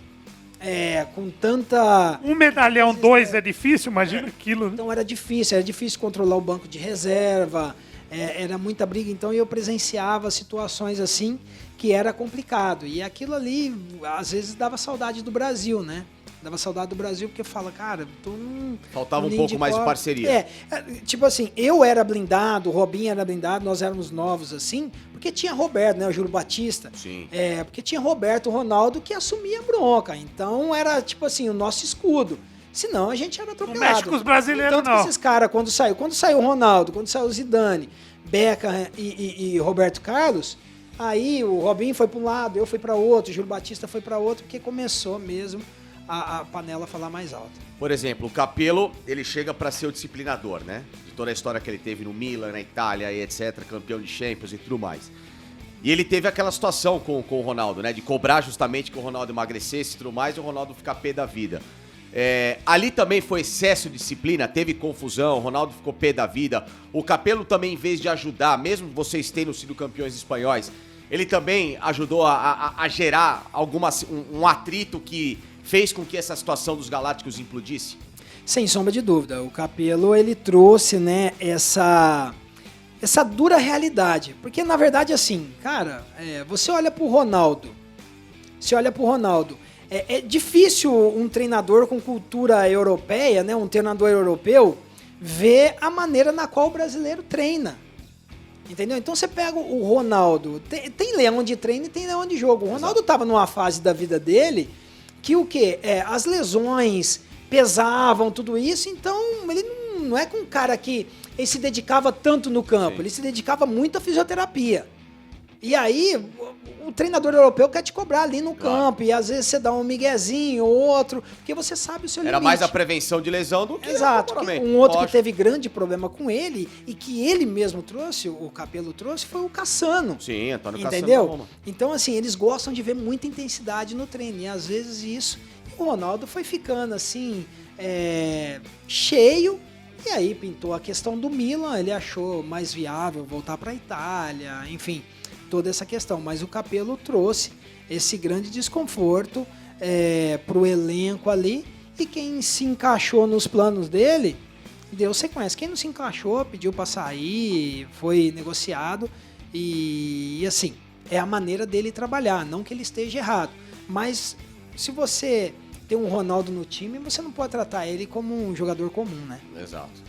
com tanta... Um medalhão, 2 é difícil, imagina aquilo. Né? Então era difícil controlar o banco de reserva, era muita briga. Então eu presenciava situações assim que era complicado. E aquilo ali, às vezes, dava saudade do Brasil, né? Dava saudade do Brasil porque fala, cara, faltava um pouco mais de parceria. Tipo assim, eu era blindado, o Robinho era blindado, nós éramos novos assim, porque tinha Roberto, né, o Júlio Batista. Sim. Porque tinha Roberto, Ronaldo que assumia a bronca. Então era tipo assim, o nosso escudo. Senão a gente era atropelado. Não mexe com os brasileiros, então, esses caras, quando saiu o Ronaldo, quando saiu o Zidane, Beckham e Roberto Carlos, aí o Robinho foi para um lado, eu fui para outro, o Júlio Batista foi para outro, porque começou mesmo a panela falar mais alto. Por exemplo, o Capello, ele chega para ser o disciplinador, né? De toda a história que ele teve no Milan, na Itália e etc, campeão de Champions e tudo mais. E ele teve aquela situação com o Ronaldo, né? De cobrar justamente que o Ronaldo emagrecesse e tudo mais e o Ronaldo ficar pé da vida. Ali também foi excesso de disciplina, teve confusão, o Ronaldo ficou pé da vida. O Capello também, em vez de ajudar, mesmo vocês tendo sido campeões espanhóis, ele também ajudou a gerar um atrito que fez com que essa situação dos Galácticos implodisse? Sem sombra de dúvida. O Capello, ele trouxe, né, essa dura realidade. Porque, na verdade, assim, cara, você olha pro Ronaldo. É difícil um treinador com cultura europeia, né, um treinador europeu, ver a maneira na qual o brasileiro treina. Entendeu? Então você pega o Ronaldo. Tem leão de treino e tem leão de jogo. O Ronaldo estava numa fase da vida dele que o quê? As lesões pesavam, tudo isso, então ele não é com um cara que ele se dedicava tanto no campo, ele se dedicava muito à fisioterapia. E aí, o treinador europeu quer te cobrar ali no campo, e às vezes você dá um miguezinho ou outro, porque você sabe o seu limite. Era mais a prevenção de lesão do que Exato. o regulamento. Um outro Lógico. que teve grande problema com ele, e que ele mesmo trouxe, o Capello trouxe, foi o Cassano. Sim, Antônio Cassano da Entendeu? Roma. Então, assim, eles gostam de ver muita intensidade no treino, e às vezes isso... E o Ronaldo foi ficando, assim, cheio, e aí pintou a questão do Milan, ele achou mais viável voltar para a Itália, enfim, toda essa questão. Mas o Capello trouxe esse grande desconforto para o elenco ali, e quem se encaixou nos planos dele, deu sequência. Quem não se encaixou, pediu para sair, foi negociado, e assim, é a maneira dele trabalhar, não que ele esteja errado. Mas se você tem um Ronaldo no time, você não pode tratar ele como um jogador comum, né? Exato.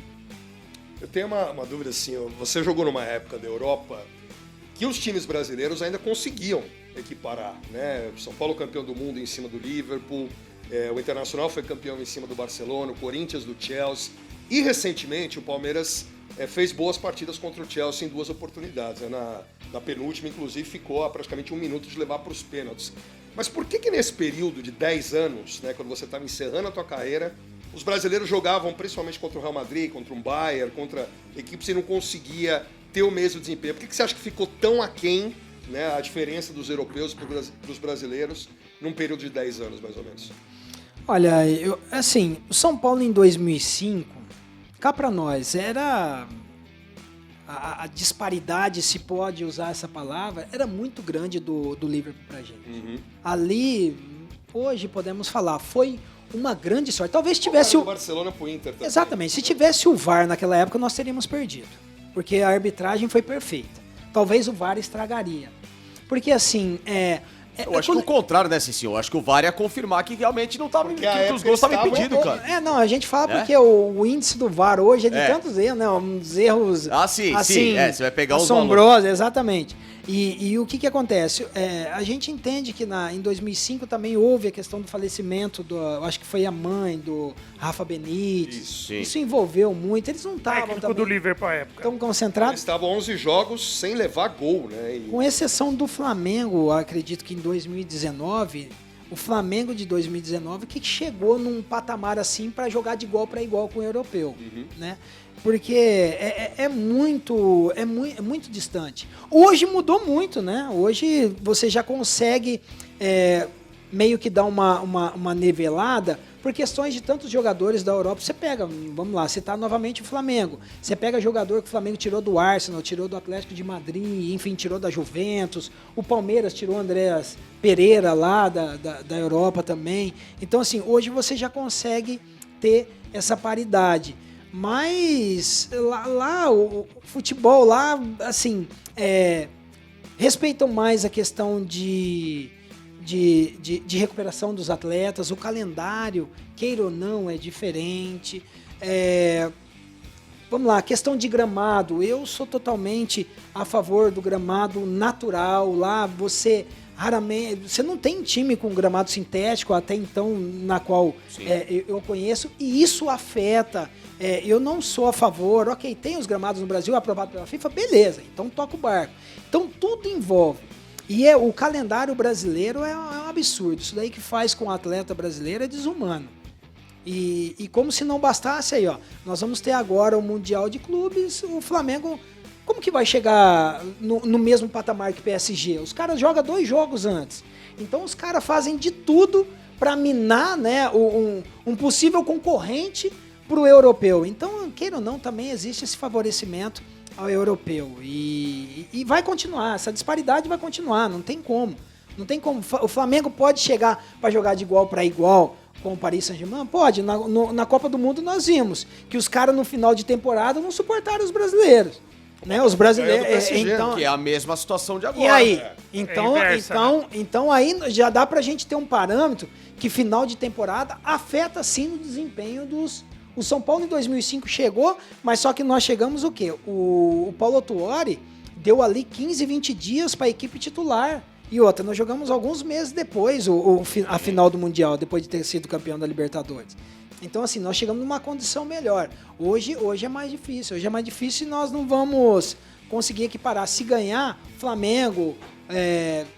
Eu tenho uma dúvida assim, você jogou numa época da Europa que os times brasileiros ainda conseguiam equiparar, né? São Paulo campeão do mundo em cima do Liverpool, o Internacional foi campeão em cima do Barcelona, o Corinthians do Chelsea, e recentemente o Palmeiras fez boas partidas contra o Chelsea em 2 oportunidades. Na penúltima, inclusive, ficou a praticamente 1 minuto de levar para os pênaltis. Mas por que nesse período de 10 anos, né, quando você estava encerrando a tua carreira, os brasileiros jogavam principalmente contra o Real Madrid, contra um Bayern, contra equipes e não conseguia ter o mesmo desempenho? Por que você acha que ficou tão aquém, né, a diferença dos europeus para os brasileiros num período de 10 anos, mais ou menos? Olha, assim, o São Paulo em 2005, cá para nós, era... A disparidade, se pode usar essa palavra, era muito grande do Liverpool pra gente. Uhum. Ali, hoje podemos falar, foi uma grande sorte. Talvez tivesse o Barcelona pro Inter também. Exatamente. Se tivesse o VAR naquela época, nós teríamos perdido. Porque a arbitragem foi perfeita. Talvez o VAR estragaria. Porque assim, Eu acho que o contrário, né, Cicinho? Eu acho que o VAR ia confirmar que realmente não tava, Porque a que os época gols estavam estavam- impedidos, cara. Não, a gente fala porque o índice do VAR hoje é de tantos erros, né? Uns erros. Ah, sim, assim, sim. Você vai pegar os assombrosos, exatamente. E o que acontece? A gente entende que em 2005 também houve a questão do falecimento eu acho que foi a mãe do Rafa Benítez. Isso, sim. Isso envolveu muito. Eles não estavam Técnico do também Liverpool à época. tão Eles concentrados. estavam 11 jogos sem levar gol, né? Com exceção do Flamengo, acredito que em 2019, o Flamengo de 2019 que chegou num patamar assim para jogar de igual para igual com o europeu, né? Porque é muito distante. Hoje mudou muito, né? Hoje você já consegue meio que dar uma nivelada por questões de tantos jogadores da Europa. Você pega, vamos lá, citar novamente o Flamengo. Você pega jogador que o Flamengo tirou do Arsenal, tirou do Atlético de Madrid, enfim, tirou da Juventus. O Palmeiras tirou o Andreas Pereira lá da Europa também. Então, assim, hoje você já consegue ter essa paridade. Mas lá o futebol lá, assim, respeitam mais a questão de recuperação dos atletas, o calendário, queira ou não, é diferente. Vamos lá, questão de gramado, eu sou totalmente a favor do gramado natural. Lá você raramente, você não tem time com gramado sintético até então, na qual eu conheço, e isso afeta. Eu não sou a favor, ok, tem os gramados no Brasil aprovado pela FIFA, beleza, então toca o barco. Então tudo envolve. E o calendário brasileiro é um absurdo. Isso daí que faz com o atleta brasileiro é desumano. E como se não bastasse aí, ó, nós vamos ter agora o Mundial de Clubes, o Flamengo, como que vai chegar no mesmo patamar que o PSG? Os caras jogam 2 jogos antes. Então os caras fazem de tudo para minar, né, um possível concorrente para o europeu. Então, queira ou não, também existe esse favorecimento ao europeu. E vai continuar, essa disparidade vai continuar, não tem como. Não tem como. O Flamengo pode chegar para jogar de igual para igual com o Paris Saint-Germain? Pode. Na Copa do Mundo nós vimos que os caras no final de temporada não suportaram os brasileiros. Né? Os brasileiros. Que é a mesma situação de agora. E aí? né? Então aí já dá pra gente ter um parâmetro que final de temporada afeta sim o desempenho dos. O São Paulo em 2005 chegou, mas só que nós chegamos o quê? O Paulo Tuori deu ali 15, 20 dias para a equipe titular. E outra, nós jogamos alguns meses depois a final do Mundial, depois de ter sido campeão da Libertadores. Então, assim, nós chegamos numa condição melhor. Hoje é mais difícil. Hoje é mais difícil e nós não vamos conseguir equiparar. Se ganhar, Flamengo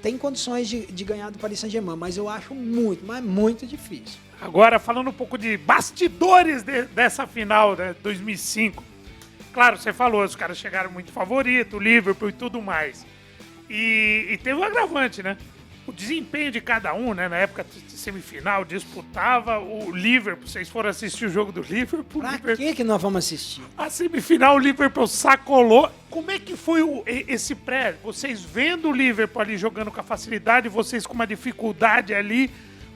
tem condições de ganhar do Paris Saint-Germain, mas eu acho muito, mas muito difícil. Agora, falando um pouco de bastidores dessa final, né, 2005. Claro, você falou, os caras chegaram muito favorito, o Liverpool e tudo mais. E teve um agravante, né? O desempenho de cada um, né? Na época de semifinal, disputava o Liverpool. Vocês foram assistir o jogo do Liverpool? Pra que nós vamos assistir? A semifinal, o Liverpool sacolou. Como é que foi esse pré? Vocês vendo o Liverpool ali jogando com a facilidade, vocês com uma dificuldade ali.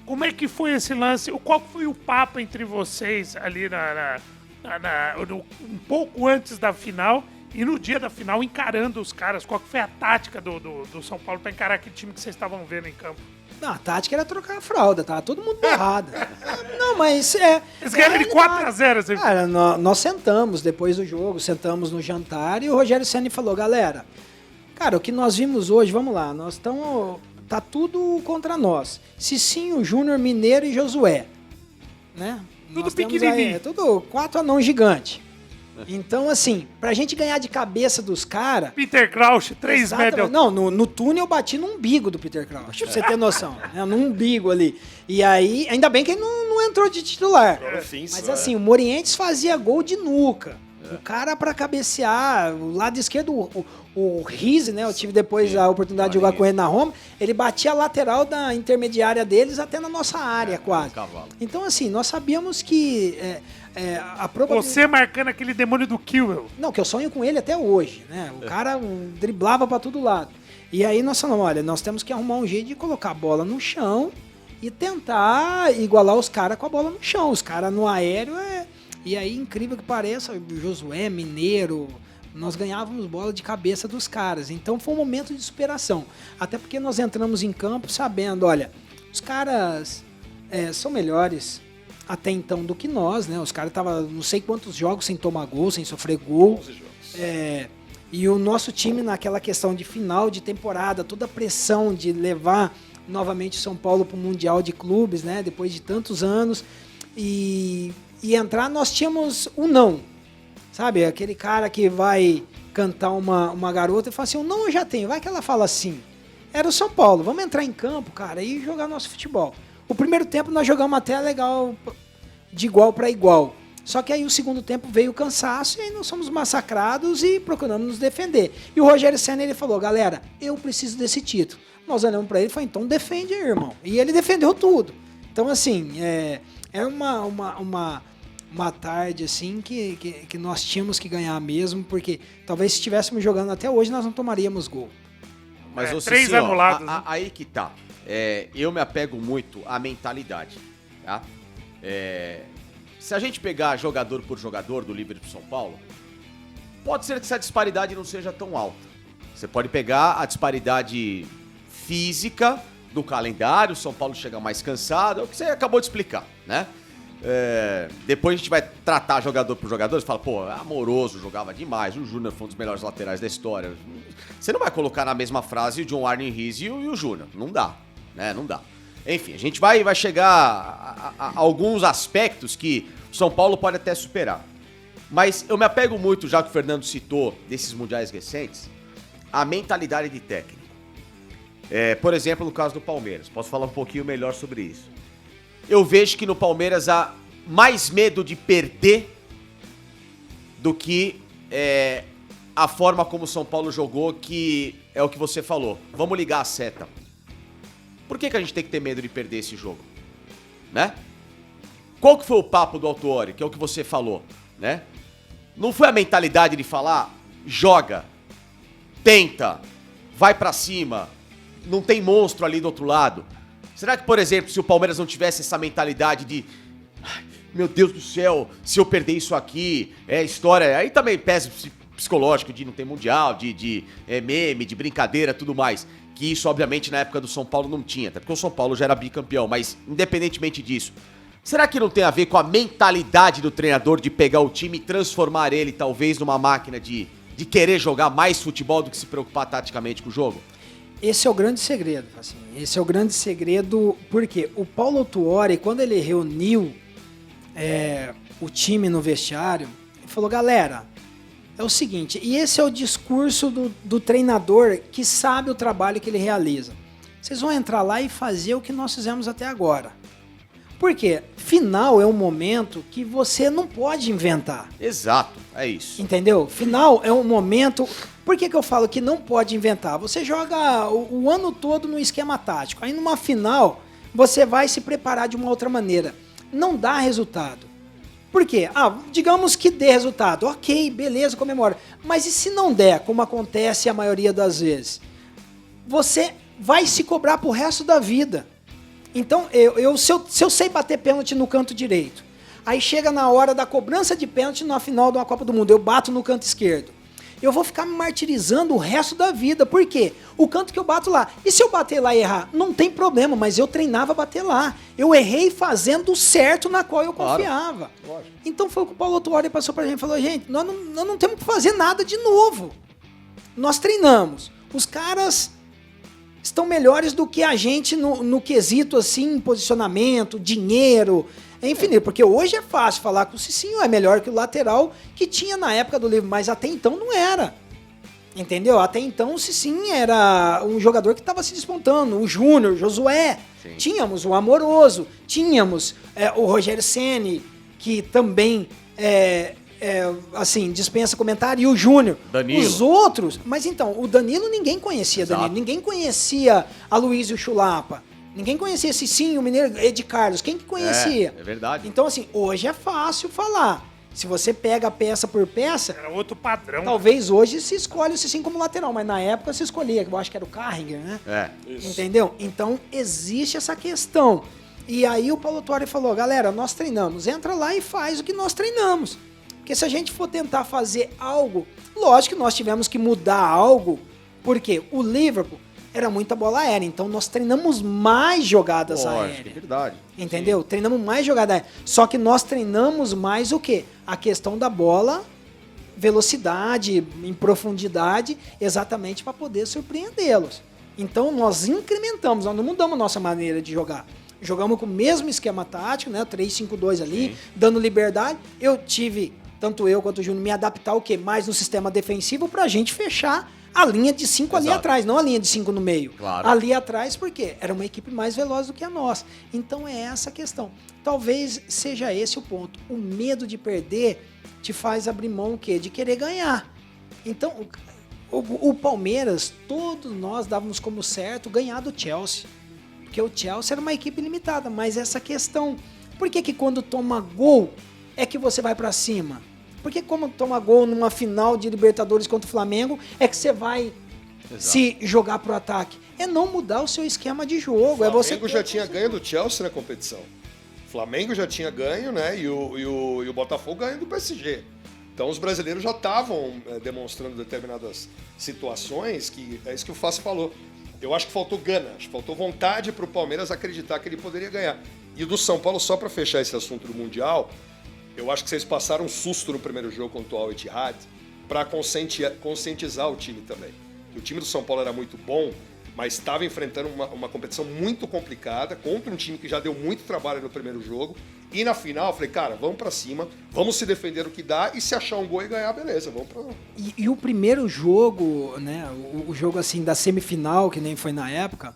Como é que foi esse lance? Qual foi o papo entre vocês ali um pouco antes da final e no dia da final encarando os caras? Qual que foi a tática do São Paulo para encarar aquele time que vocês estavam vendo em campo? Não, a tática era trocar a fralda, tava todo mundo borrado. Não, mas Eles ganharam de 4-0. Assim. Cara, nós sentamos depois do jogo, sentamos no jantar e o Rogério Ceni falou, galera, cara, o que nós vimos hoje, vamos lá, nós estamos... Tá tudo contra nós. Cicinho, Júnior, Mineiro e Josué. Né? Tudo Nós pequenininho. Tudo 4 anão gigante. Então, assim, pra gente ganhar de cabeça dos caras... Peter Crouch, 3 metros. Não, no túnel eu bati no umbigo do Peter Crouch, pra você ter noção. Né? No umbigo ali. E aí, ainda bem que ele não entrou de titular. Mas assim, o Morientes fazia gol de nuca. O cara pra cabecear, o lado esquerdo, o Rize, né? Eu tive depois a oportunidade de jogar com ele na Roma. Ele batia a lateral da intermediária deles até na nossa área, quase. Então, assim, nós sabíamos que a probabilidade... Você marcando aquele demônio do Kill. Não, que eu sonho com ele até hoje, né? O cara driblava pra todo lado. E aí nós falamos, olha, nós temos que arrumar um jeito de colocar a bola no chão e tentar igualar os caras com a bola no chão. Os caras no aéreo E aí, incrível que pareça, Josué, Mineiro, nós ganhávamos bola de cabeça dos caras. Então foi um momento de superação. Até porque nós entramos em campo sabendo, olha, os caras são melhores até então do que nós, né? Os caras estavam não sei quantos jogos sem tomar gol, sem sofrer gol. 11 jogos. E o nosso time naquela questão de final de temporada, toda a pressão de levar novamente o São Paulo para o Mundial de Clubes, né? Depois de tantos anos. E entrar, nós tínhamos um não, sabe? Aquele cara que vai cantar uma garota e fala assim, não, eu já tenho, vai que ela fala assim. Era o São Paulo, vamos entrar em campo, cara, e jogar nosso futebol. O primeiro tempo nós jogamos até legal, de igual para igual. Só que aí o segundo tempo veio o cansaço e aí nós somos massacrados e procuramos nos defender. E o Rogério Ceni, ele falou, galera, eu preciso desse título. Nós olhamos para ele e falamos, então defende aí, irmão. E ele defendeu tudo. Então, assim, é uma tarde assim que nós tínhamos que ganhar mesmo, porque talvez se estivéssemos jogando até hoje nós não tomaríamos gol. Mas você 3 anulados. Né? Aí que tá. Eu me apego muito à mentalidade. Tá? Se a gente pegar jogador por jogador do Liverpool São Paulo, pode ser que essa disparidade não seja tão alta. Você pode pegar a disparidade física do calendário, o São Paulo chega mais cansado, é o que você acabou de explicar, né? Depois a gente vai tratar jogador por jogador, você fala, pô, Amoroso jogava demais, o Júnior foi um dos melhores laterais da história. Você não vai colocar na mesma frase o John Arne Riise e o Júnior, não dá, né? Não dá. Enfim, a gente vai chegar a alguns aspectos que o São Paulo pode até superar. Mas eu me apego muito, já que o Fernando citou, desses mundiais recentes, a mentalidade de técnico. Por exemplo, no caso do Palmeiras, posso falar um pouquinho melhor sobre isso. Eu vejo que no Palmeiras há mais medo de perder do que a forma como o São Paulo jogou, que é o que você falou. Vamos ligar a seta. Por que a gente tem que ter medo de perder esse jogo? Né? Qual que foi o papo do Autuori, que é o que você falou, né? Não foi a mentalidade de falar, joga, tenta, vai pra cima, não tem monstro ali do outro lado. Será que, por exemplo, se o Palmeiras não tivesse essa mentalidade de meu Deus do céu, se eu perder isso aqui, história, aí também pesa psicológico de não ter mundial, de meme, de brincadeira, tudo mais, que isso obviamente na época do São Paulo não tinha, até porque o São Paulo já era bicampeão, mas independentemente disso, será que não tem a ver com a mentalidade do treinador de pegar o time e transformar ele talvez numa máquina de querer jogar mais futebol do que se preocupar taticamente com o jogo? Esse é o grande segredo, assim. Esse é o grande segredo, porque o Paulo Autuori, quando ele reuniu o time no vestiário, ele falou, galera, é o seguinte, e esse é o discurso do treinador que sabe o trabalho que ele realiza. Vocês vão entrar lá e fazer o que nós fizemos até agora. Por quê? Final é um momento que você não pode inventar. Exato, é isso. Entendeu? Final é um momento... Por que eu falo que não pode inventar? Você joga o ano todo no esquema tático. Aí numa final, você vai se preparar de uma outra maneira. Não dá resultado. Por quê? Digamos que dê resultado. Ok, beleza, comemora. Mas e se não der, como acontece a maioria das vezes? Você vai se cobrar pro resto da vida. Então, se eu sei bater pênalti no canto direito, aí chega na hora da cobrança de pênalti na final de uma Copa do Mundo, eu bato no canto esquerdo. Eu vou ficar me martirizando o resto da vida. Por quê? O canto que eu bato lá. E se eu bater lá e errar? Não tem problema, mas eu treinava bater lá. Eu errei fazendo certo na qual eu confiava. Claro. Então foi o que o Paulo Tuori passou pra gente. Falou, gente, nós não temos que fazer nada de novo. Nós treinamos. Os caras estão melhores do que a gente no quesito, assim, posicionamento, dinheiro, enfim, porque hoje é fácil falar que o Cicinho é melhor que o lateral que tinha na época do livro, mas até então não era. Entendeu? Até então o Cicinho era um jogador que estava se despontando, o Júnior, o Josué, Sim. Tínhamos o Amoroso, tínhamos o Rogério Ceni, que também assim, dispensa comentário, e o Júnior. Danilo. Os outros, mas então, o Danilo ninguém conhecia, Exato. Danilo, ninguém conhecia a Luísio Chulapa, ninguém conhecia Cicinho, o Mineiro, Ed Carlos, quem que conhecia? É verdade. Então, assim, hoje é fácil falar. Se você pega peça por peça, Era outro padrão. talvez hoje se escolhe o Cicinho como lateral, mas na época se escolhia, eu acho que era o Carringer, né? Isso. Entendeu? Então, existe essa questão. E aí o Paulo Tuori falou, galera, nós treinamos, entra lá e faz o que nós treinamos. Porque se a gente for tentar fazer algo, lógico que nós tivemos que mudar algo, porque o Liverpool era muita bola aérea, então nós treinamos mais jogadas Lógico, aéreas. é verdade. Entendeu? Treinamos mais jogada aérea. Só que nós treinamos mais o quê? A questão da bola, velocidade, em profundidade, exatamente para poder surpreendê-los. Então nós incrementamos, nós não mudamos a nossa maneira de jogar. Jogamos com o mesmo esquema tático, né? 3-5-2 ali, Sim. dando liberdade. Eu tive, tanto eu quanto o Júnior, me adaptar o quê? Mais no sistema defensivo pra gente fechar a linha de 5 ali Exato. atrás, não a linha de 5 no meio. Claro. Ali atrás, porque era uma equipe mais veloz do que a nossa. Então é essa a questão. Talvez seja esse o ponto. O medo de perder te faz abrir mão o quê? De querer ganhar. Então, o Palmeiras, todos nós dávamos como certo ganhar do Chelsea. Porque o Chelsea era uma equipe limitada, mas essa questão, por que quando toma gol é que você vai pra cima? Por que quando toma gol numa final de Libertadores contra o Flamengo é que você vai se jogar pro ataque? É não mudar o seu esquema de jogo. O Flamengo Flamengo já tinha ganho do Chelsea na competição. O Flamengo já tinha ganho, né? E o Botafogo ganhou do PSG. Então os brasileiros já estavam demonstrando determinadas situações que é isso que o Fácil falou. Eu acho que faltou gana, acho que faltou vontade para o Palmeiras acreditar que ele poderia ganhar. E o do São Paulo, só para fechar esse assunto do Mundial, eu acho que vocês passaram um susto no primeiro jogo contra o Al Ittihad para conscientizar o time também. O time do São Paulo era muito bom, mas estava enfrentando uma competição muito complicada contra um time que já deu muito trabalho no primeiro jogo. E na final, eu falei, cara, vamos pra cima, vamos se defender o que dá e se achar um gol e ganhar, beleza, vamos pra... E o primeiro jogo, né, o jogo assim da semifinal, que nem foi na época,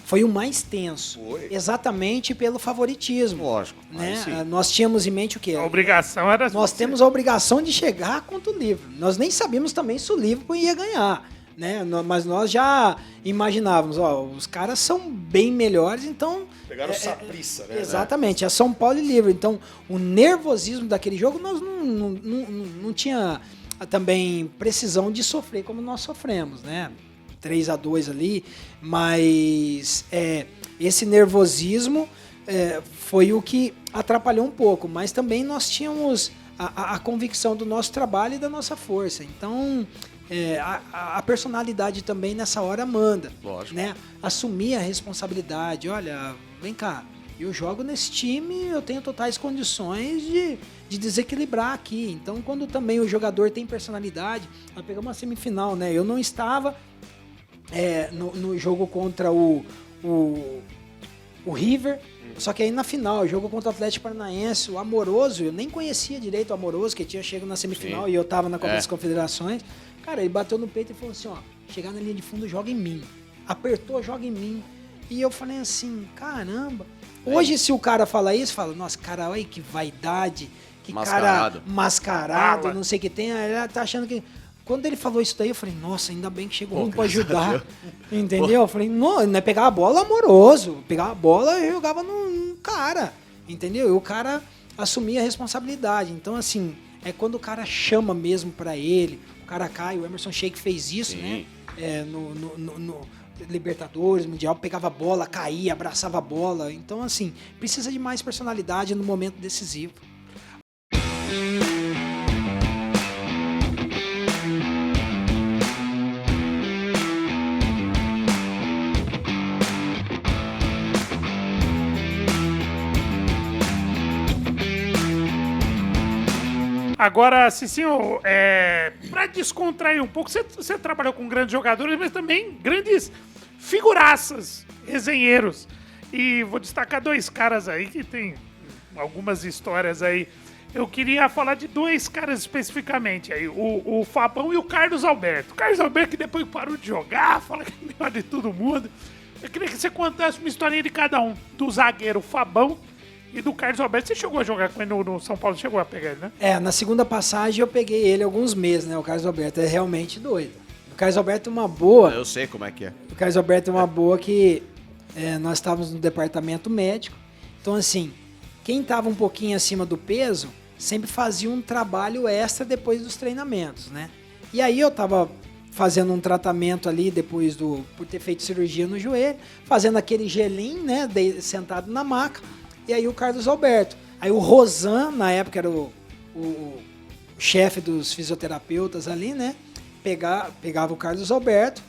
foi o mais tenso. Foi. Exatamente pelo favoritismo. Lógico. Né? Aí sim. Nós tínhamos em mente o quê? A obrigação era... Nós temos a obrigação de chegar contra o Liverpool. Nós nem sabíamos também se o Liverpool ia ganhar, né? Mas nós já imaginávamos, ó, os caras são bem melhores, então... Pegaram Saprissa, né? Exatamente, é São Paulo e Liverpool. Então, o nervosismo daquele jogo, nós não tinha também precisão de sofrer como nós sofremos, né? 3-2 ali, mas esse nervosismo foi o que atrapalhou um pouco, mas também nós tínhamos a convicção do nosso trabalho e da nossa força. Então, a personalidade também nessa hora manda. Lógico. Né? Assumir a responsabilidade. Olha, vem cá, eu jogo nesse time, eu tenho totais condições de desequilibrar aqui. Então, quando também o jogador tem personalidade, nós pegamos uma semifinal, né? Eu não estava no jogo contra o o River. Só que aí na final, jogou contra o Atlético Paranaense, o Amoroso, eu nem conhecia direito o Amoroso, que tinha chegado na semifinal e eu tava na Copa das Confederações. Cara, ele bateu no peito e falou assim, ó, chegar na linha de fundo, joga em mim. Apertou, joga em mim. E eu falei assim, caramba. Hoje, se o cara fala isso, fala, nossa, cara, olha que vaidade, que cara mascarado, não sei o que tem. Ele tá achando que... Quando ele falou isso daí, eu falei, nossa, ainda bem que chegou um pra ajudar. Entendeu? Eu falei, não é pegar a bola amoroso. Pegava a bola e jogava no cara. Entendeu? E o cara assumia a responsabilidade. Então, assim, é quando o cara chama mesmo pra ele, o cara cai, o Emerson Sheik fez isso, né? No Libertadores, Mundial, pegava a bola, caía, abraçava a bola. Então, assim, precisa de mais personalidade no momento decisivo. Agora, Cicinho, pra descontrair um pouco, você trabalhou com grandes jogadores, mas também grandes figuraças, resenheiros. E vou destacar dois caras aí que tem algumas histórias aí. Eu queria falar de dois caras especificamente aí, o Fabão e o Carlos Alberto. O Carlos Alberto que depois parou de jogar, fala que é o melhor de todo mundo. Eu queria que você contasse uma historinha de cada um, do zagueiro Fabão e do Carlos Alberto. Você chegou a jogar com ele no São Paulo? Chegou a pegar ele, né? Na segunda passagem eu peguei ele alguns meses, né? O Carlos Alberto é realmente doido. O Carlos Alberto é uma boa... Eu sei como é que é. O Carlos Alberto é uma boa que nós estávamos no departamento médico. Então, assim, quem estava um pouquinho acima do peso sempre fazia um trabalho extra depois dos treinamentos, né? E aí eu estava fazendo um tratamento ali depois por ter feito cirurgia no joelho, fazendo aquele gelinho, né? Sentado na maca. E aí o Carlos Alberto. Aí o Rosan, na época era o chefe dos fisioterapeutas ali, né? Pegava o Carlos Alberto,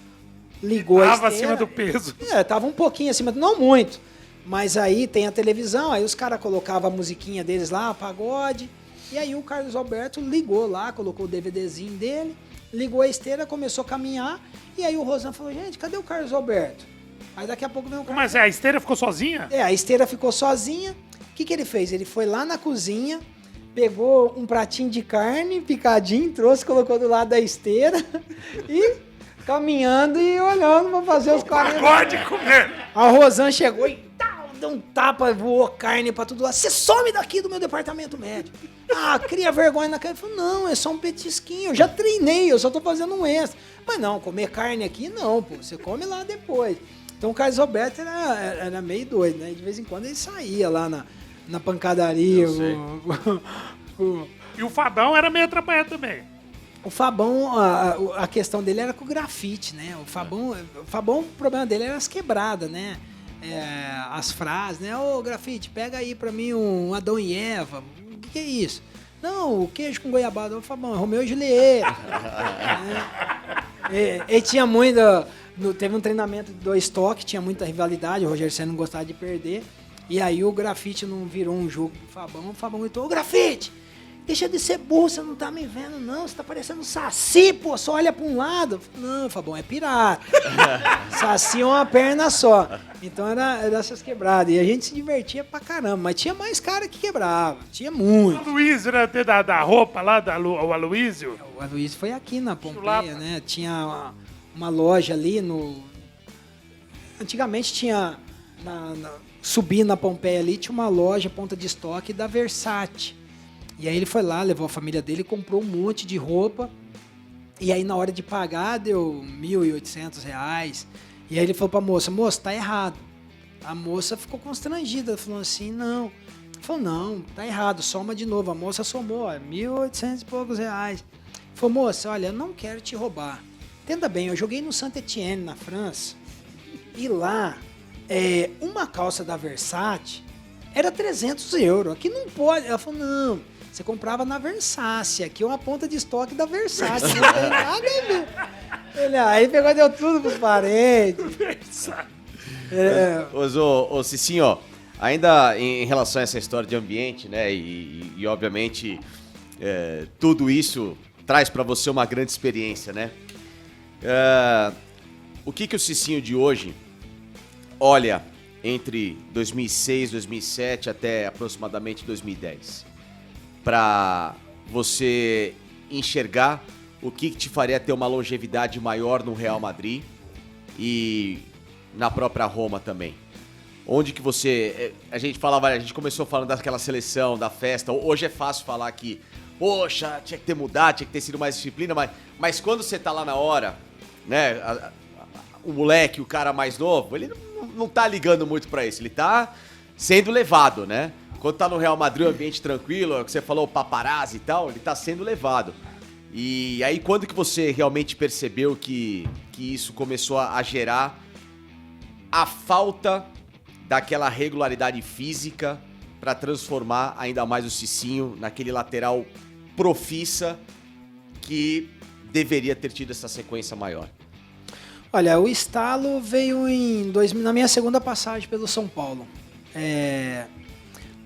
ligou a esteira. Tava acima do peso. Tava um pouquinho acima, não muito. Mas aí tem a televisão, aí os caras colocavam a musiquinha deles lá, pagode. E aí o Carlos Alberto ligou lá, colocou o DVDzinho dele, ligou a esteira, começou a caminhar. E aí o Rosan falou, gente, cadê o Carlos Alberto? Aí daqui a pouco vem o Carlos. Mas a esteira ficou sozinha? A esteira ficou sozinha. O que ele fez? Ele foi lá na cozinha, pegou um pratinho de carne, picadinho, trouxe, colocou do lado da esteira e caminhando e olhando pra fazer os 40. Pagode comendo! A Rosan chegou e deu um tapa, voou carne pra tudo lá. Você some daqui do meu departamento médico. Cria vergonha na cara. Ele falou, não, é só um petisquinho. Eu já treinei, eu só tô fazendo um extra. Mas não, comer carne aqui não, pô. Você come lá depois. Então o Carlos Alberto era meio doido, né? De vez em quando ele saía lá na pancadaria. E o Fabão era meio atrapalhado também. O Fabão, a questão dele era com o grafite, né? O Fabão, o problema dele era as quebradas, né? As frases, né? Ô, grafite, pega aí pra mim um Adão e Eva. O que é isso? Não, o queijo com goiabada. Ô, Fabão, é Romeu e Julieta. Ele tinha muito... Teve um treinamento de 2 toques, tinha muita rivalidade, o Rogério Ceni não gostava de perder. E aí o grafite não virou um jogo pro Fabão. O Fabão gritou, ô grafite, deixa de ser burro, você não tá me vendo não, você tá parecendo um saci, pô, só olha pra um lado. Falei, não, Fabão, é pirata. Saci é uma perna só. Então era essas quebradas. E a gente se divertia pra caramba, mas tinha mais cara que quebrava, tinha muito. O Aloysio, né, da roupa lá, o Aloysio. O Aloysio foi aqui na Pompeia, né, tinha uma loja ali Antigamente tinha... Subindo na Pompeia ali, tinha uma loja, ponta de estoque da Versace. E aí ele foi lá, levou a família dele, comprou um monte de roupa. E aí na hora de pagar, deu R$1.800. E aí ele falou pra moça, tá errado. A moça ficou constrangida, falou assim, não. Ele falou, não, tá errado, soma de novo. A moça somou, R$1.800 e poucos. Falou, moça, olha, eu não quero te roubar. Entenda bem, eu joguei no Saint-Étienne, na França. E lá... uma calça da Versace era €300. Aqui não pode. Ela falou, não, você comprava na Versace. Aqui é uma ponta de estoque da Versace. Não tem nada a ver. Aí pegou e deu tudo pros parentes. Ô Cicinho, ó, ainda em relação a essa história de ambiente, né? E obviamente tudo isso traz pra você uma grande experiência, né? O que o Cicinho de hoje olha entre 2006, 2007 até aproximadamente 2010, para você enxergar o que te faria ter uma longevidade maior no Real Madrid e na própria Roma também? Onde que você... A gente começou falando daquela seleção, da festa. Hoje é fácil falar que, poxa, tinha que ter mudado, tinha que ter sido mais disciplina, mas quando você tá lá na hora, né, o moleque, o cara mais novo, ele não tá ligando muito pra isso, ele tá sendo levado, né? Quando tá no Real Madrid, um ambiente tranquilo, é o que você falou, paparazzi e tal, ele tá sendo levado. E aí, quando que você realmente percebeu que isso começou a gerar a falta daquela regularidade física para transformar ainda mais o Cicinho naquele lateral profissa que deveria ter tido essa sequência maior? Olha, o estalo veio na minha segunda passagem pelo São Paulo.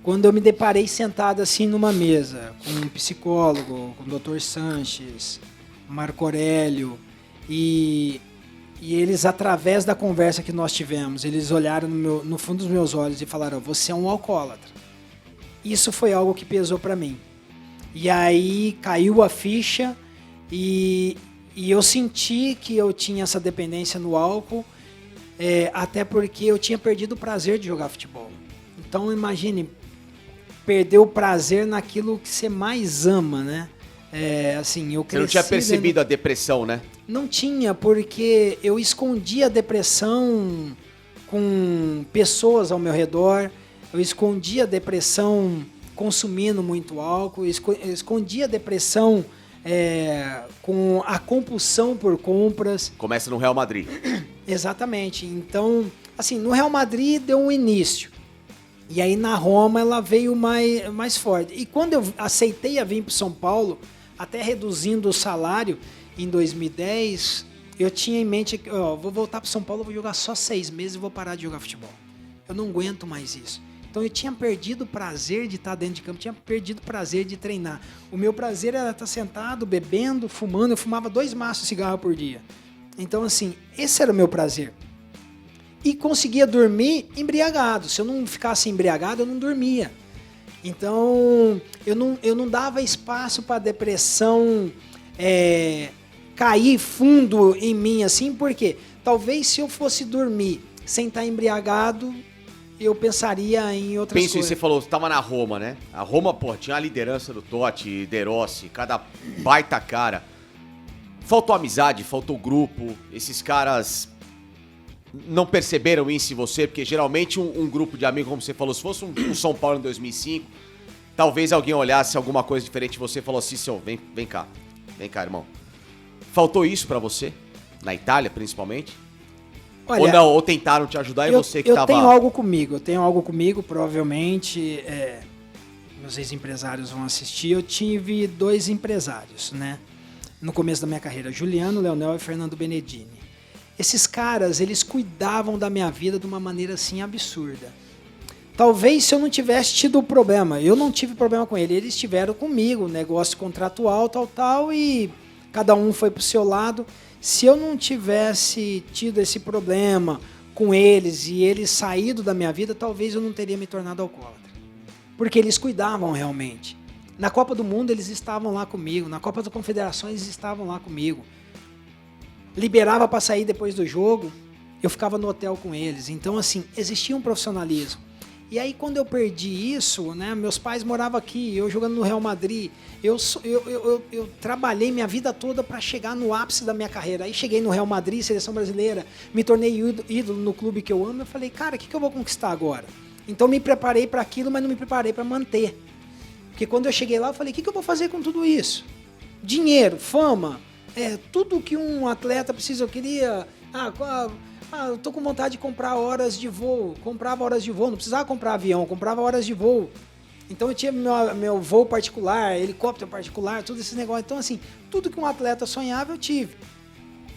Quando eu me deparei sentado assim numa mesa com um psicólogo, com o Dr. Sanches, Marco Aurélio, e eles, através da conversa que nós tivemos, eles olharam no fundo dos meus olhos e falaram: você é um alcoólatra. Isso foi algo que pesou para mim. E aí caiu a ficha e eu senti que eu tinha essa dependência no álcool, até porque eu tinha perdido o prazer de jogar futebol. Então imagine, perder o prazer naquilo que você mais ama, né? Assim, eu cresci... Você não tinha percebido a depressão, né? Não tinha, porque eu escondia a depressão com pessoas ao meu redor, eu escondia a depressão consumindo muito álcool, eu escondia a depressão com a compulsão por compras. Começa no Real Madrid. Exatamente. Então, assim, no Real Madrid deu um início. E aí na Roma ela veio mais forte. E quando eu aceitei a vir para São Paulo, até reduzindo o salário, em 2010, eu tinha em mente que vou voltar para São Paulo, vou jogar só 6 meses e vou parar de jogar futebol. Eu não aguento mais isso. Então eu tinha perdido o prazer de estar dentro de campo, tinha perdido o prazer de treinar. O meu prazer era estar sentado, bebendo, fumando. Eu fumava 2 maços de cigarro por dia. Então, assim, esse era o meu prazer. E conseguia dormir embriagado. Se eu não ficasse embriagado, eu não dormia. Então, eu não dava espaço para a depressão cair fundo em mim, assim, porque talvez se eu fosse dormir sem estar embriagado, eu pensaria em outras coisas. Você falou, você estava na Roma, né? A Roma, pô, tinha a liderança do Totti, De Rossi, cada baita cara. Faltou amizade, faltou grupo, esses caras não perceberam isso em você, porque geralmente um grupo de amigos, como você falou, se fosse um São Paulo em 2005, talvez alguém olhasse alguma coisa diferente em você e falou assim, vem cá, irmão. Faltou isso pra você? Na Itália, principalmente? Olha, ou não, ou tentaram te ajudar e você que tava... Eu tenho algo comigo, provavelmente meus ex-empresários vão assistir. Eu tive 2 empresários, né? No começo da minha carreira, Juliano Leonel e Fernando Benedini. Esses caras, eles cuidavam da minha vida de uma maneira assim absurda. Talvez se eu não tivesse tido o problema, eu não tive problema com eles tiveram comigo, negócio contratual, tal, e cada um foi pro seu lado. Se eu não tivesse tido esse problema com eles e eles saído da minha vida, talvez eu não teria me tornado alcoólatra. Porque eles cuidavam realmente. Na Copa do Mundo eles estavam lá comigo, na Copa das Confederações eles estavam lá comigo. Liberava para sair depois do jogo, eu ficava no hotel com eles. Então, assim, existia um profissionalismo. E aí, quando eu perdi isso, né, meus pais moravam aqui, eu jogando no Real Madrid, eu trabalhei minha vida toda para chegar no ápice da minha carreira. Aí cheguei no Real Madrid, seleção brasileira, me tornei ídolo no clube que eu amo. Eu falei, cara, o que eu vou conquistar agora? Então, me preparei para aquilo, mas não me preparei para manter. Porque quando eu cheguei lá, eu falei, o que eu vou fazer com tudo isso? Dinheiro, fama, tudo que um atleta precisa. Eu queria... eu tô com vontade de comprar horas de voo. Comprava horas de voo, não precisava comprar avião, comprava horas de voo. Então eu tinha meu voo particular, helicóptero particular, tudo esse negócio. Então, assim, tudo que um atleta sonhava, eu tive.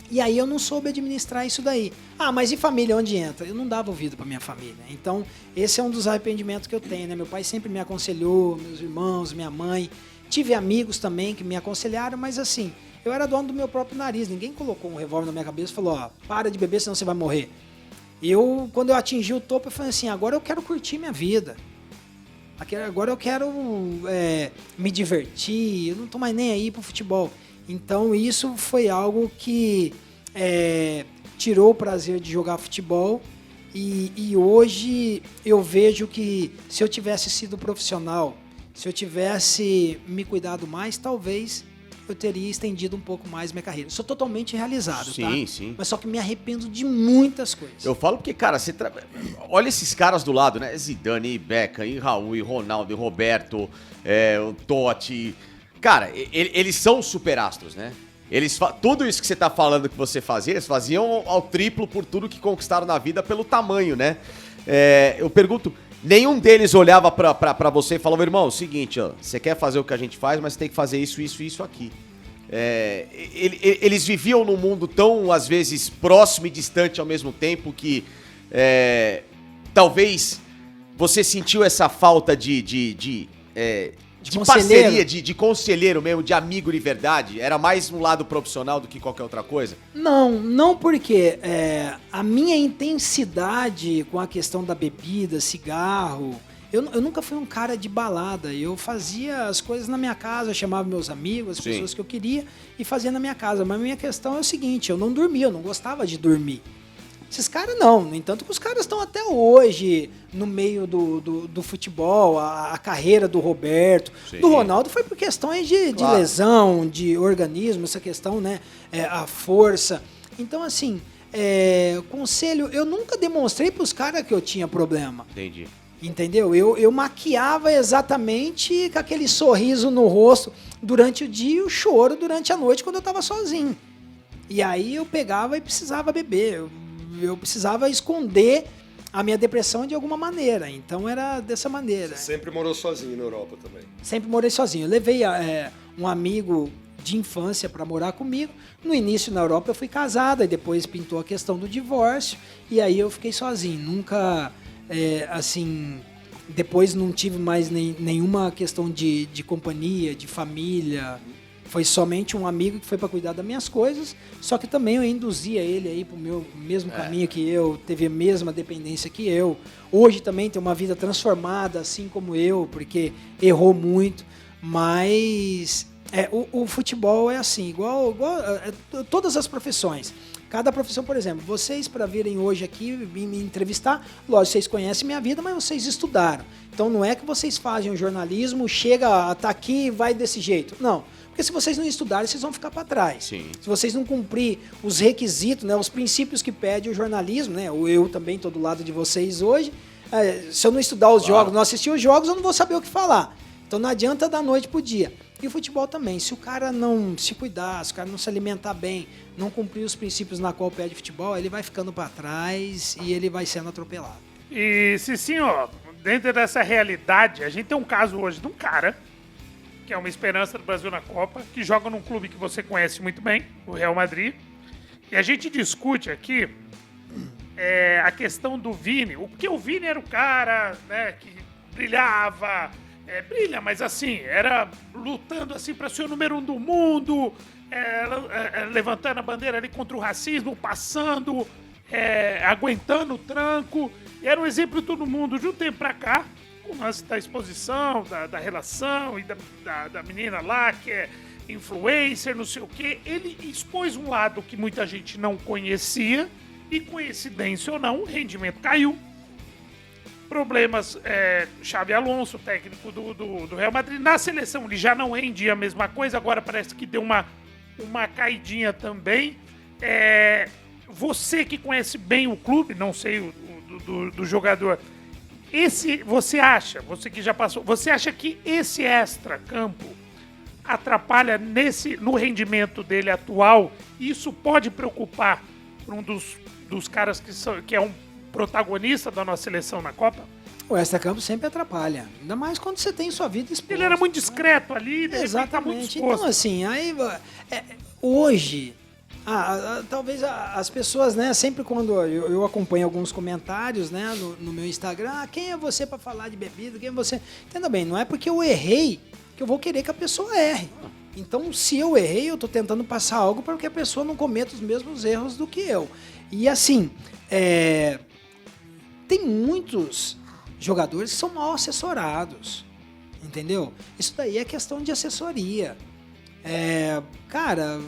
E aí eu não soube administrar isso daí. Mas e família, onde entra? Eu não dava ouvido pra minha família. Então, esse é um dos arrependimentos que eu tenho, né? Meu pai sempre me aconselhou, meus irmãos, minha mãe. Tive amigos também que me aconselharam, mas assim... Eu era dono do meu próprio nariz, ninguém colocou um revólver na minha cabeça e falou, para de beber, senão você vai morrer. Quando eu atingi o topo, eu falei assim, agora eu quero curtir minha vida. Agora eu quero me divertir, eu não tô mais nem aí pro futebol. Então isso foi algo que tirou o prazer de jogar futebol e hoje eu vejo que se eu tivesse sido profissional, se eu tivesse me cuidado mais, talvez eu teria estendido um pouco mais minha carreira. Eu sou totalmente realizado, tá? Sim. Mas só que me arrependo de muitas coisas. Eu falo porque, cara, olha esses caras do lado, né? Zidane, e Beckham, e Raul, e Ronaldo, e Roberto, o Totti. Cara, eles são superastros, né? Tudo isso que você tá falando que você fazia, eles faziam ao triplo por tudo que conquistaram na vida pelo tamanho, né? Eu pergunto, nenhum deles olhava pra você e falava, irmão, é o seguinte, ó, você quer fazer o que a gente faz, mas tem que fazer isso aqui. Eles viviam num mundo tão, às vezes, próximo e distante ao mesmo tempo que talvez você sentiu essa falta de parceria, de conselheiro mesmo, de amigo de verdade? Era mais um lado profissional do que qualquer outra coisa? Não porque a minha intensidade com a questão da bebida, cigarro, eu nunca fui um cara de balada. Eu fazia as coisas na minha casa, eu chamava meus amigos, as pessoas que eu queria e fazia na minha casa. Mas a minha questão é o seguinte, eu não dormia, eu não gostava de dormir. Esses caras não, no entanto que os caras estão até hoje no meio do futebol, a carreira do Roberto, do Ronaldo foi por questões de lesão, de organismo, essa questão, né, a força. Então, assim, conselho, eu nunca demonstrei pros caras que eu tinha problema. Entendi. Entendeu? Eu maquiava exatamente com aquele sorriso no rosto durante o dia e o choro durante a noite quando eu tava sozinho. E aí eu pegava e precisava beber, eu precisava esconder a minha depressão de alguma maneira. Então era dessa maneira. Você sempre morou sozinho na Europa também? Sempre morei sozinho. Eu levei um amigo de infância para morar comigo. No início na Europa eu fui casada e depois pintou a questão do divórcio e aí eu fiquei sozinho. Nunca, assim, depois não tive mais nenhuma questão de companhia, de família. Foi somente um amigo que foi para cuidar das minhas coisas, só que também eu induzia ele aí pro meu mesmo caminho que eu, teve a mesma dependência que eu. Hoje também tem uma vida transformada, assim como eu, porque errou muito, mas o futebol é assim, igual todas as profissões. Cada profissão, por exemplo, vocês para virem hoje aqui me entrevistar, lógico, vocês conhecem minha vida, mas vocês estudaram. Então não é que vocês fazem o jornalismo, chega, tá aqui e vai desse jeito. Não. Porque se vocês não estudarem, vocês vão ficar para trás. Sim. Se vocês não cumprir os requisitos, né, os princípios que pede o jornalismo, né, eu também estou do lado de vocês hoje, se eu não estudar os jogos, não assistir os jogos, eu não vou saber o que falar. Então não adianta da noite pro dia. E o futebol também. Se o cara não se cuidar, se o cara não se alimentar bem, não cumprir os princípios na qual pede futebol, ele vai ficando para trás e ele vai sendo atropelado. E, Cicinho, dentro dessa realidade, a gente tem um caso hoje de um cara que é uma esperança do Brasil na Copa, que joga num clube que você conhece muito bem, o Real Madrid. E a gente discute aqui a questão do Vini, porque o Vini era o cara, né, que brilhava, mas assim, era lutando assim para ser o número 1 do mundo, levantando a bandeira ali contra o racismo, passando, aguentando o tranco, e era um exemplo de todo mundo. De um tempo pra cá, com o lance da exposição, da relação e da menina lá que é influencer, não sei o quê, ele expôs um lado que muita gente não conhecia e, coincidência ou não, o rendimento caiu. Problemas, Xabi Alonso, técnico do Real Madrid, na seleção ele já não rendia a mesma coisa, agora parece que deu uma caidinha também. Você que conhece bem o clube, não sei do jogador, você que já passou, você acha que esse extra-campo atrapalha no rendimento dele atual? Isso pode preocupar um dos caras que é um protagonista da nossa seleção na Copa? O extra-campo sempre atrapalha, ainda mais quando você tem sua vida exposta. Ele era muito discreto ali, exatamente. Tá muito exposto. Então, assim, aí hoje, talvez as pessoas, né, sempre quando eu acompanho alguns comentários, né, no meu Instagram, quem é você para falar de bebida, quem é você? Entenda bem, não é porque eu errei que eu vou querer que a pessoa erre. Então, se eu errei, eu tô tentando passar algo para que a pessoa não cometa os mesmos erros do que eu. E assim, tem muitos jogadores que são mal assessorados, entendeu? Isso daí é questão de assessoria. Cara,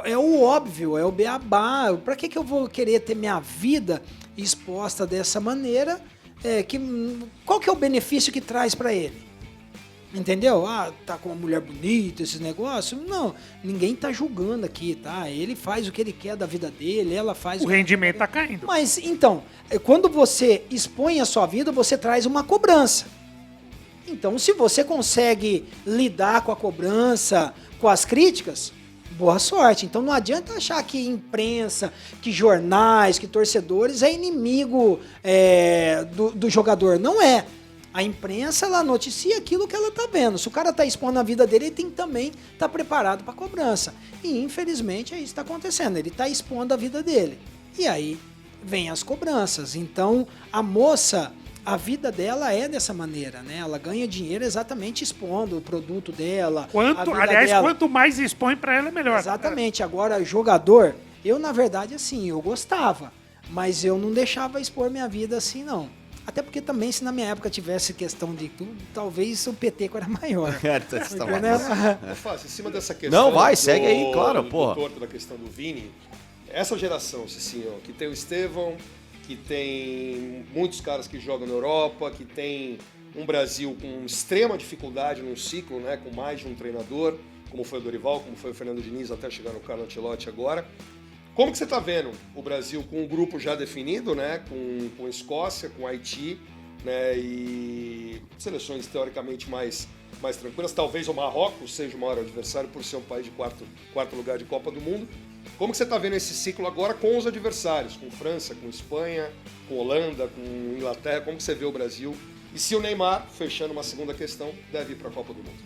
é o óbvio, é o beabá. Pra que eu vou querer ter minha vida exposta dessa maneira? Qual que é o benefício que traz pra ele? Entendeu? Tá com uma mulher bonita, esses negócios. Não, ninguém tá julgando aqui, tá? Ele faz o que ele quer da vida dele, ela faz O rendimento tá caindo. Mas, então, quando você expõe a sua vida, você traz uma cobrança. Então, se você consegue lidar com a cobrança, com as críticas, boa sorte. Então, não adianta achar que imprensa, que jornais, que torcedores é inimigo do jogador. Não é. A imprensa, ela noticia aquilo que ela tá vendo. Se o cara tá expondo a vida dele, ele tem que também estar preparado para cobrança. E, infelizmente, é isso que está acontecendo. Ele tá expondo a vida dele. E aí, vem as cobranças. Então, a moça, a vida dela é dessa maneira, né? Ela ganha dinheiro exatamente expondo o produto dela. Quanto mais expõe para ela, é melhor. Exatamente. Agora, jogador, eu, na verdade, assim, eu gostava. Mas eu não deixava expor minha vida assim, não. Até porque também, se na minha época tivesse questão de tudo, talvez o peteco era maior. Fácil, em cima dessa questão. Não, vai, segue aí, claro, porra. Torto da questão do Vini, essa geração, Cicinho, que tem o Estevão, que tem muitos caras que jogam na Europa, que tem um Brasil com extrema dificuldade num ciclo, né, com mais de um treinador, como foi o Dorival, como foi o Fernando Diniz, até chegar no Carlo Ancelotti agora. Como que você está vendo o Brasil com um grupo já definido, né, com Escócia, com Haiti, né, e seleções teoricamente mais tranquilas? Talvez o Marrocos seja o maior adversário por ser um país de quarto lugar de Copa do Mundo. Como que você está vendo esse ciclo agora com os adversários, com França, com Espanha, com Holanda, com Inglaterra? Como que você vê o Brasil? E se o Neymar, fechando uma segunda questão, deve ir para a Copa do Mundo?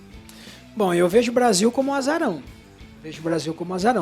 Bom, eu vejo o Brasil como um azarão.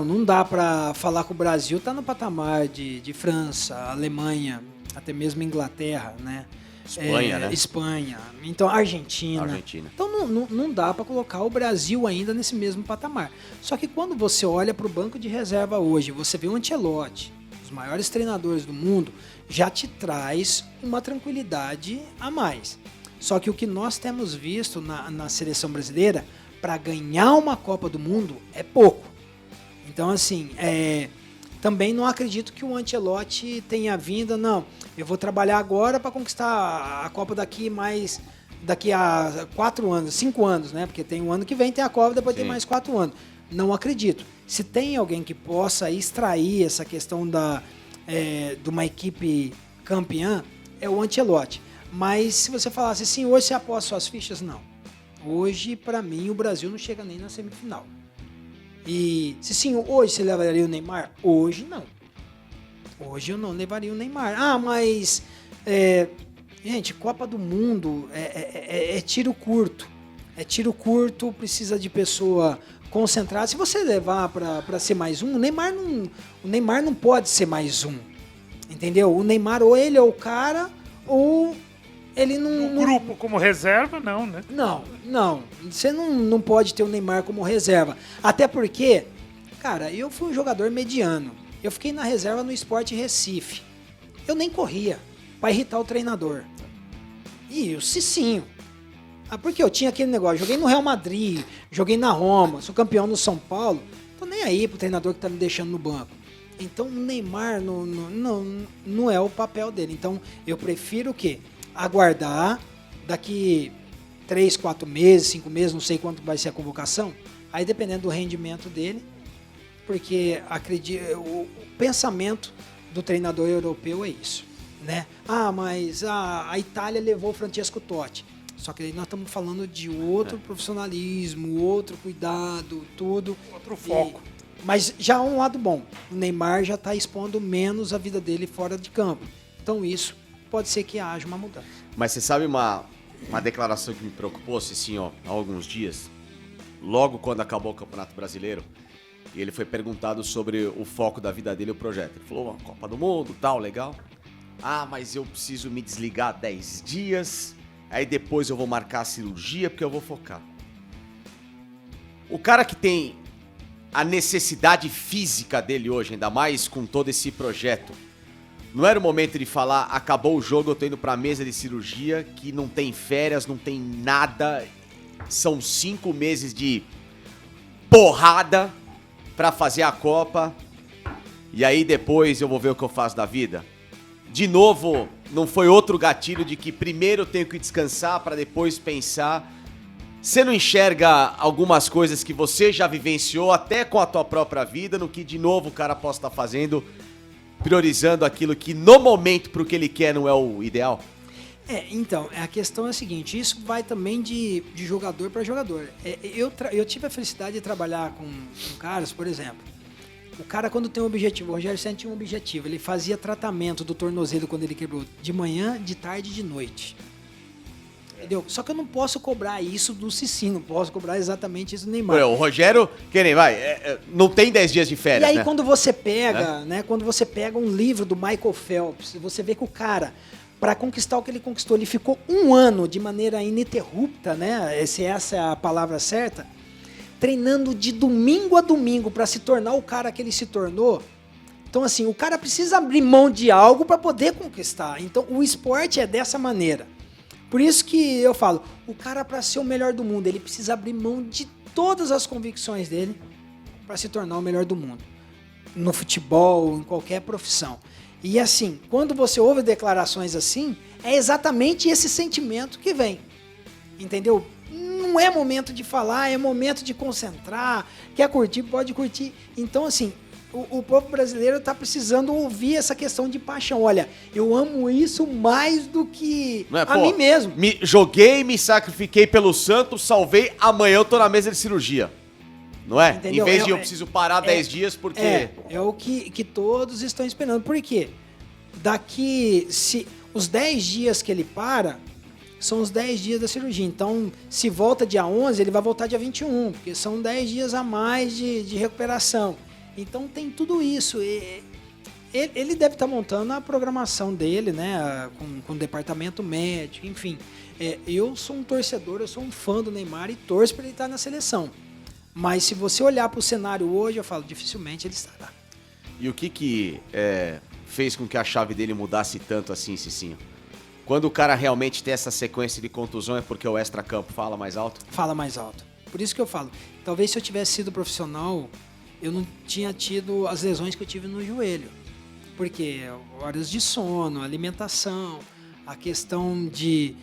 Não dá para falar que o Brasil está no patamar de França, Alemanha, até mesmo Inglaterra, né? Espanha, né? Espanha. Então, Argentina. Então, não dá para colocar o Brasil ainda nesse mesmo patamar. Só que quando você olha para o banco de reserva hoje, você vê o Ancelotti, os maiores treinadores do mundo, já te traz uma tranquilidade a mais. Só que o que nós temos visto na seleção brasileira, para ganhar uma Copa do Mundo, é pouco. Então, assim, também não acredito que o Ancelotti tenha vindo, não, eu vou trabalhar agora para conquistar a Copa daqui a 4 anos, 5 anos, né? Porque tem um ano que vem, tem a Copa, depois Sim. Tem mais 4 anos. Não acredito. Se tem alguém que possa extrair essa questão de uma equipe campeã, é o Ancelotti. Mas se você falasse assim, hoje você aposta suas fichas? Não. Hoje, para mim, o Brasil não chega nem na semifinal. E se sim, hoje você levaria o Neymar? Hoje não. Hoje eu não levaria o Neymar. Mas, gente, Copa do Mundo é tiro curto. É tiro curto, precisa de pessoa concentrada. Se você levar para ser mais um, o Neymar não pode ser mais um. Entendeu? O Neymar, ou ele é o cara, ou ele não... O grupo como reserva, não, né? Não. Você não pode ter o Neymar como reserva. Até porque, cara, eu fui um jogador mediano. Eu fiquei na reserva no Sport Recife. Eu nem corria pra irritar o treinador. E o Cicinho. Porque eu tinha aquele negócio. Joguei no Real Madrid, joguei na Roma, sou campeão no São Paulo. Tô nem aí pro treinador que tá me deixando no banco. Então o Neymar não é o papel dele. Então eu prefiro o quê? Aguardar daqui 3, 4 meses, 5 meses, não sei quanto vai ser a convocação, aí dependendo do rendimento dele, porque o pensamento do treinador europeu é isso, né? Mas a Itália levou o Francesco Totti, só que aí nós estamos falando de outro profissionalismo, outro cuidado, tudo. Outro foco. Mas já há um lado bom, o Neymar já está expondo menos a vida dele fora de campo, então isso pode ser que haja uma mudança. Mas você sabe uma declaração que me preocupou, Cicinho, há alguns dias, logo quando acabou o Campeonato Brasileiro, e ele foi perguntado sobre o foco da vida dele e o projeto. Ele falou, Copa do Mundo, tal, legal. Mas eu preciso me desligar 10 dias, aí depois eu vou marcar a cirurgia porque eu vou focar. O cara que tem a necessidade física dele hoje, ainda mais com todo esse projeto, Não era o momento de falar, acabou o jogo, eu tô indo pra mesa de cirurgia, que não tem férias, não tem nada. São 5 meses de porrada pra fazer a Copa. E aí depois eu vou ver o que eu faço da vida. De novo, não foi outro gatilho de que primeiro eu tenho que descansar pra depois pensar. Você não enxerga algumas coisas que você já vivenciou até com a tua própria vida, no que de novo o cara possa estar fazendo, priorizando aquilo que no momento pro que ele quer não é o ideal? Então, a questão é a seguinte, isso vai também de jogador para jogador. Eu tive a felicidade de trabalhar com caras, por exemplo, o cara quando tem um objetivo, o Rogério Ceni tinha um objetivo, ele fazia tratamento do tornozelo quando ele quebrou, de manhã, de tarde e de noite. Entendeu? Só que eu não posso cobrar isso do Cicinho, não posso cobrar exatamente isso do Neymar. O Rogério, que nem vai, não tem 10 dias de férias, E aí né? quando você pega, né, quando você pega um livro do Michael Phelps, você vê que o cara, para conquistar o que ele conquistou, ele ficou 1 ano de maneira ininterrupta, né? Se essa é a palavra certa, treinando de domingo a domingo para se tornar o cara que ele se tornou. Então assim, o cara precisa abrir mão de algo para poder conquistar. Então o esporte é dessa maneira. Por isso que eu falo, o cara para ser o melhor do mundo, ele precisa abrir mão de todas as convicções dele para se tornar o melhor do mundo. No futebol, em qualquer profissão. E assim, quando você ouve declarações assim, é exatamente esse sentimento que vem. Entendeu? Não é momento de falar, é momento de concentrar. Quer curtir, pode curtir. Então assim, o povo brasileiro está precisando ouvir essa questão de paixão. Olha, eu amo isso mais do que mim mesmo. Joguei, me sacrifiquei pelo Santos, salvei, amanhã eu tô na mesa de cirurgia. Não é? Entendeu? Em vez de eu preciso parar 10 dias porque... É o que todos estão esperando. Por quê? Os 10 dias que ele para, são os 10 dias da cirurgia. Então, se volta dia 11, ele vai voltar dia 21, porque são 10 dias a mais de recuperação. Então tem tudo isso. Ele deve estar montando a programação dele, né? Com o departamento médico, enfim. Eu sou um torcedor, eu sou um fã do Neymar e torço para ele estar na seleção. Mas se você olhar para o cenário hoje, eu falo, dificilmente ele estará. E o que fez com que a chave dele mudasse tanto assim, Cicinho? Quando o cara realmente tem essa sequência de contusão, é porque o extracampo fala mais alto? Fala mais alto. Por isso que eu falo, talvez se eu tivesse sido profissional, eu não tinha tido as lesões que eu tive no joelho. Porque horas de sono, alimentação, a questão de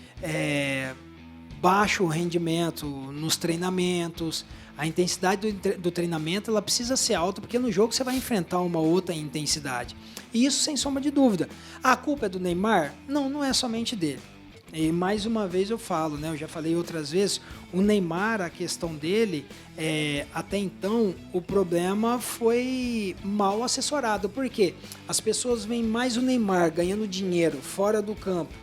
baixo rendimento nos treinamentos, a intensidade do treinamento ela precisa ser alta, porque no jogo você vai enfrentar uma outra intensidade. E isso sem sombra de dúvida. A culpa é do Neymar? Não, não é somente dele. E mais uma vez eu falo, né? Eu já falei outras vezes, o Neymar, a questão dele, até então, o problema foi mal assessorado. Por quê? As pessoas veem mais o Neymar ganhando dinheiro fora do campo,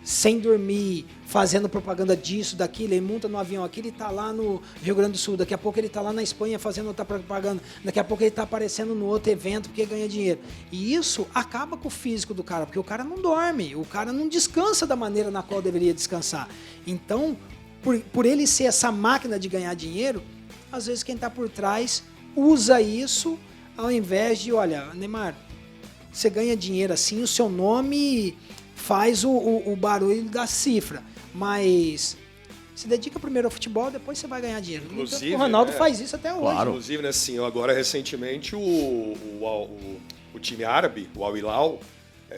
sem dormir, fazendo propaganda disso, daquilo, ele monta no avião aqui, ele tá lá no Rio Grande do Sul, daqui a pouco ele tá lá na Espanha fazendo outra propaganda, daqui a pouco ele tá aparecendo no outro evento porque ganha dinheiro. E isso acaba com o físico do cara, porque o cara não dorme, o cara não descansa da maneira na qual deveria descansar. Então, por ele ser essa máquina de ganhar dinheiro, às vezes quem tá por trás usa isso ao invés de, olha, Neymar, você ganha dinheiro assim, o seu nome faz o barulho da cifra, mas se dedica primeiro ao futebol, depois você vai ganhar dinheiro. Inclusive, o Ronaldo faz isso até hoje. Claro. Inclusive, né, assim, agora recentemente o time árabe, o Al Hilal,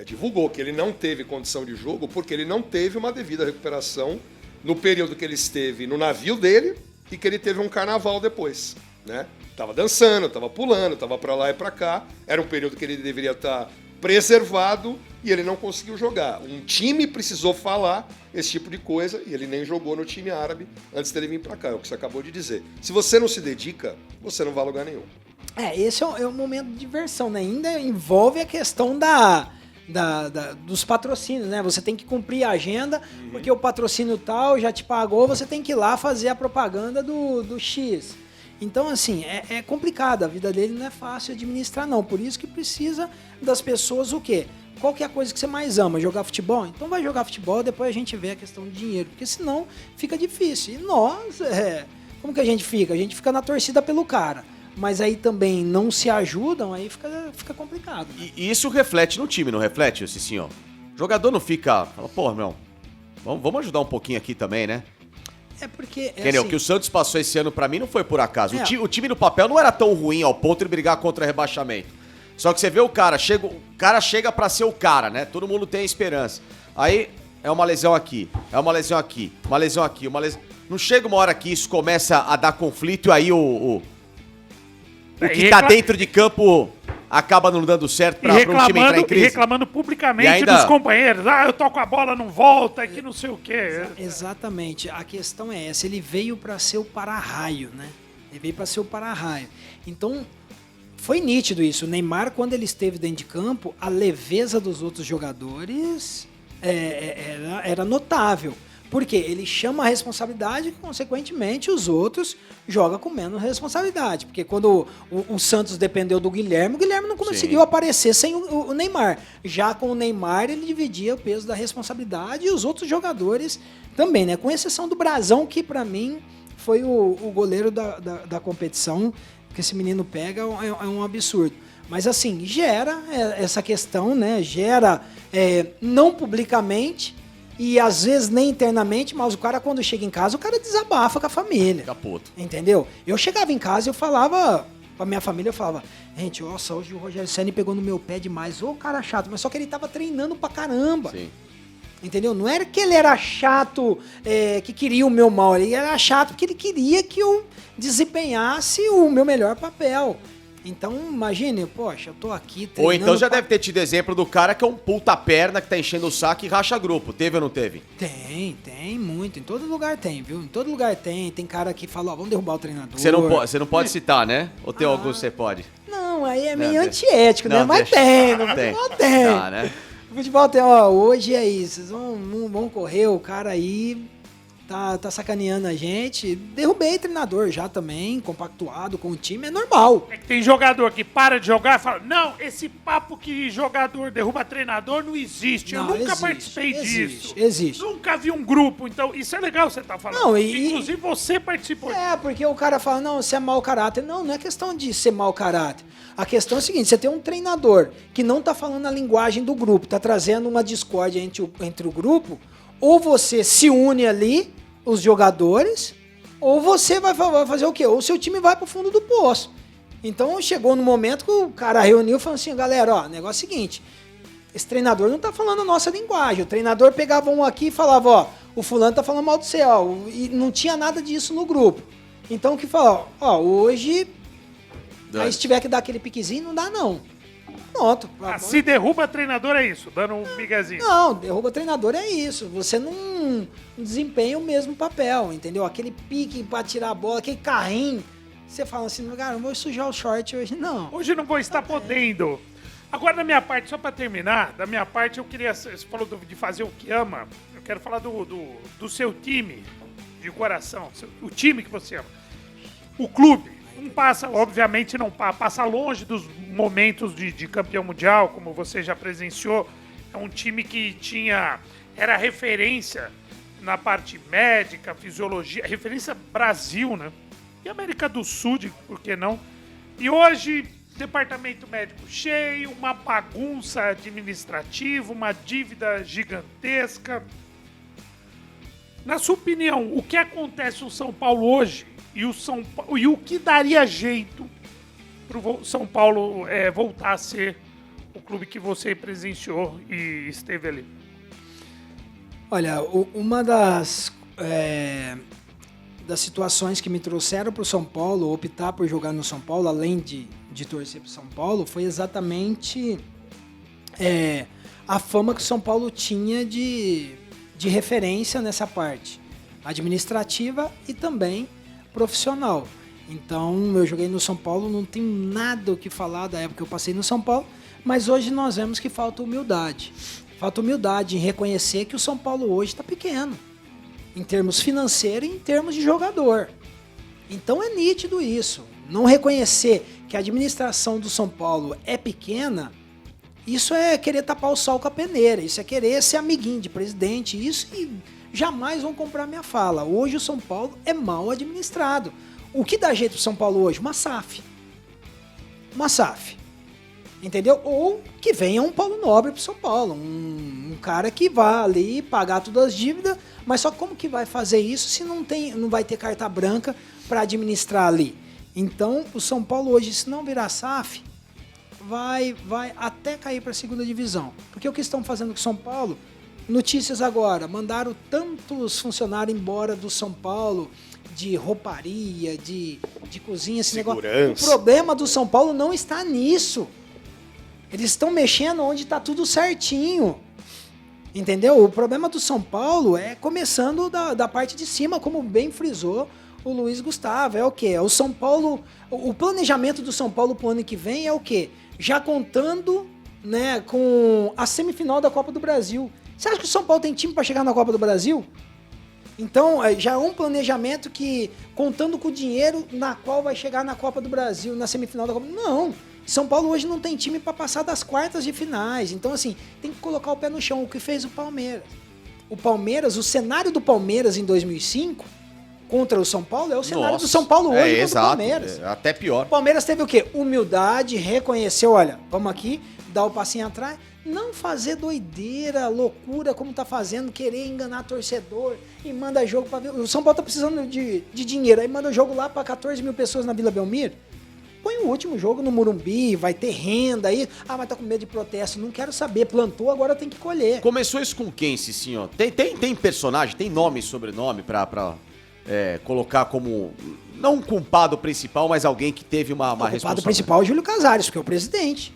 divulgou que ele não teve condição de jogo porque ele não teve uma devida recuperação no período que ele esteve no navio dele e que ele teve um carnaval depois, né? Tava dançando, tava pulando, tava pra lá e pra cá. Era um período que ele deveria estar preservado e ele não conseguiu jogar. Um time precisou falar esse tipo de coisa e ele nem jogou no time árabe antes dele vir pra cá, é o que você acabou de dizer. Se você não se dedica, você não vai a lugar nenhum. Esse é um momento de diversão, né? Ainda envolve a questão dos patrocínios, né? Você tem que cumprir a agenda, porque o patrocínio tal já te pagou, você tem que ir lá fazer a propaganda do X. Então, assim, é complicado, a vida dele não é fácil administrar, não. Por isso que precisa das pessoas o quê? Qual que é a coisa que você mais ama? Jogar futebol? Então vai jogar futebol, depois a gente vê a questão do dinheiro, porque senão fica difícil. E nós, como que a gente fica? A gente fica na torcida pelo cara. mas aí também não se ajudam, aí fica complicado. Né? E isso reflete no time, não reflete, Cicinho? O jogador não fica... Fala, pô, meu, vamos ajudar um pouquinho aqui também, né? É porque... Entendeu? assim, O que o Santos passou esse ano pra mim não foi por acaso. É. O time no papel não era tão ruim ao ponto de brigar contra rebaixamento. Só que você vê o cara chega pra ser o cara, né? Todo mundo tem esperança. Aí é uma lesão aqui, é uma lesão aqui, uma lesão aqui, uma lesão... Não chega uma hora que isso começa a dar conflito e aí o que tá dentro de campo acaba não dando certo pra um time entrar em E crise. reclamando publicamente E ainda- dos companheiros. Eu toco a bola, não volta, que não sei o quê. Exatamente. A questão é essa. Ele veio para ser o para-raio, né? Ele veio para ser o para-raio. Então, foi nítido isso. O Neymar, quando ele esteve dentro de campo, a leveza dos outros jogadores era notável. Porque ele chama a responsabilidade e, consequentemente, os outros jogam com menos responsabilidade. Porque quando o Santos dependeu do Guilherme, o Guilherme não conseguiu aparecer sem o Neymar. Já com o Neymar, ele dividia o peso da responsabilidade e os outros jogadores também, né? Com exceção do Brazão, que para mim foi o goleiro da competição, que esse menino pega é um absurdo. Mas assim, gera essa questão, né? Gera não publicamente e às vezes nem internamente, mas o cara quando chega em casa, o cara desabafa com a família. Fica puto. Entendeu? Eu chegava em casa e eu falava pra minha família, eu falava, gente, nossa, hoje o Rogério Ceni pegou no meu pé demais. Ô, cara chato, mas só que ele tava treinando pra caramba. Sim. Entendeu? Não era que ele era chato, que queria o meu mal, ele era chato porque ele queria que eu desempenhasse o meu melhor papel. Então, imagine, poxa, eu tô aqui treinando... Ou então já deve ter tido exemplo do cara que é um puta perna que tá enchendo o saco e racha grupo. Teve ou não teve? Tem muito. Em todo lugar tem, viu? Em todo lugar tem. Tem cara que fala, ó, vamos derrubar o treinador. Você não pode citar, né? Ou tem algum que você pode? Não, aí é meio Não, antiético, né? não, Mas deixa. tem, no futebol tem. Tá, né? No futebol tem, ó, hoje é isso. Vocês vão correr, o cara aí tá sacaneando a gente. Derrubei treinador já também, compactuado com o time, é normal. É que tem jogador que para de jogar e fala, não, esse papo que jogador derruba treinador não existe. Não, Eu nunca existe, participei disso. existe. Nunca vi um grupo. Então, isso é legal você tá falando. Não, Inclusive, você participou disso. É, porque o cara fala, não, você é mau caráter. Não é questão de ser mau caráter. A questão é a seguinte, você tem um treinador que não tá falando a linguagem do grupo, tá trazendo uma discórdia entre o grupo, ou você se une ali, os jogadores, ou você vai fazer o quê? Ou seu time vai pro fundo do poço. Então chegou no momento que o cara reuniu e falou assim, galera, ó, o negócio é o seguinte, esse treinador não tá falando a nossa linguagem. O treinador pegava um aqui e falava, ó, o fulano tá falando mal do céu, e não tinha nada disso no grupo. Então o que falou, ó, hoje, aí se tiver que dar aquele piquezinho, não dá não. Pronto. Se derruba treinador é isso, dando um migazinho. Não, derruba treinador é isso. Você não desempenha o mesmo papel, entendeu? Aquele pique pra tirar a bola, aquele carrinho. Você fala assim, cara, não vou sujar o short hoje, não. Hoje não vou estar podendo. Agora, da minha parte, só pra terminar, da minha parte eu queria... Você falou de fazer o que ama. Eu quero falar do seu time de coração. O time que você ama. O clube. Não passa, obviamente, não passa longe dos momentos de campeão mundial, como você já presenciou. É um time que era referência na parte médica, fisiologia, referência Brasil, né? E América do Sul, por que não? E hoje, departamento médico cheio, uma bagunça administrativa, uma dívida gigantesca. Na sua opinião, o que acontece no São Paulo hoje e o que daria jeito para o São Paulo voltar a ser o clube que você presenciou e esteve ali? Olha, uma das situações que me trouxeram para o São Paulo, optar por jogar no São Paulo, além de torcer para o São Paulo, foi exatamente a fama que o São Paulo tinha de referência nessa parte administrativa e também profissional. Então, eu joguei no São Paulo, não tenho nada o que falar da época que eu passei no São Paulo, mas hoje nós vemos que falta humildade. Falta humildade em reconhecer que o São Paulo hoje está pequeno, em termos financeiros e em termos de jogador. Então é nítido isso. Não reconhecer que a administração do São Paulo é pequena, isso é querer tapar o sol com a peneira, isso é querer ser amiguinho de presidente, isso e jamais vão comprar minha fala. Hoje o São Paulo é mal administrado. O que dá jeito pro São Paulo hoje? Uma SAF. uma SAF. Entendeu? Ou que venha um Paulo Nobre pro São Paulo. Um cara que vá ali pagar todas as dívidas, mas só como que vai fazer isso se não vai ter carta branca para administrar ali? Então, o São Paulo hoje, se não virar SAF, vai até cair para a segunda divisão. Porque o que estão fazendo com o São Paulo, notícias agora, mandaram tantos funcionários embora do São Paulo, de rouparia, de cozinha, esse Segurança. negócio. O problema do São Paulo não está nisso. Eles estão mexendo onde está tudo certinho. Entendeu? O problema do São Paulo é começando da parte de cima, como bem frisou o Luiz Gustavo. É o quê? O São Paulo, o planejamento do São Paulo para o ano que vem é o quê? Já contando, né, com a semifinal da Copa do Brasil. Você acha que o São Paulo tem time para chegar na Copa do Brasil? Então, já é um planejamento que, contando com o dinheiro na qual vai chegar na Copa do Brasil, na semifinal da Copa... Não! São Paulo hoje não tem time para passar das quartas de finais. Então, assim, tem que colocar o pé no chão. O que fez o Palmeiras? O Palmeiras, o cenário do Palmeiras em 2005 contra o São Paulo é o cenário do São Paulo hoje contra exato, o Palmeiras. É até pior. O Palmeiras teve o quê? Humildade, reconheceu, olha, vamos aqui, dar o passinho atrás, não fazer doideira, loucura como tá fazendo, querer enganar torcedor e manda jogo para ver. O São Paulo tá precisando de dinheiro, aí manda jogo lá para 14 mil pessoas na Vila Belmiro. Põe o último jogo no Morumbi, vai ter renda aí. Ah, mas tá com medo de protesto. Não quero saber. Plantou, agora tem que colher. Começou isso com quem, Cicinho? Tem personagem, tem nome e sobrenome pra colocar como, não um culpado principal, mas alguém que teve uma responsabilidade? O culpado principal é o Júlio Casares, porque é o presidente.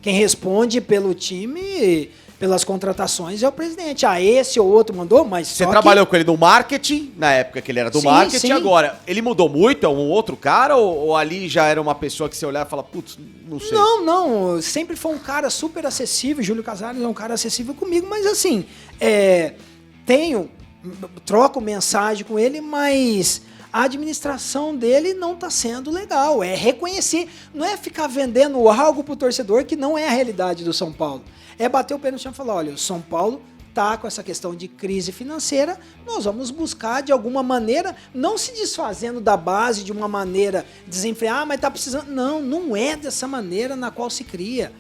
Quem responde pelo time, pelas contratações, é o presidente. Ah, esse ou outro mandou, mas você trabalhou com ele no marketing, na época que ele era do marketing, sim. Agora, ele mudou muito? É um outro cara? Ou ali já era uma pessoa que você olhar e fala, putz, não sei? Não. Sempre foi um cara super acessível. Júlio Casares é um cara acessível comigo, mas assim, troco mensagem com ele, mas a administração dele não está sendo legal. É reconhecer, não é ficar vendendo algo pro torcedor que não é a realidade do São Paulo. É bater o pé no chão e falar, olha, o São Paulo tá com essa questão de crise financeira, nós vamos buscar de alguma maneira, não se desfazendo da base de uma maneira desenfreada, mas tá precisando. Não é dessa maneira na qual se cria.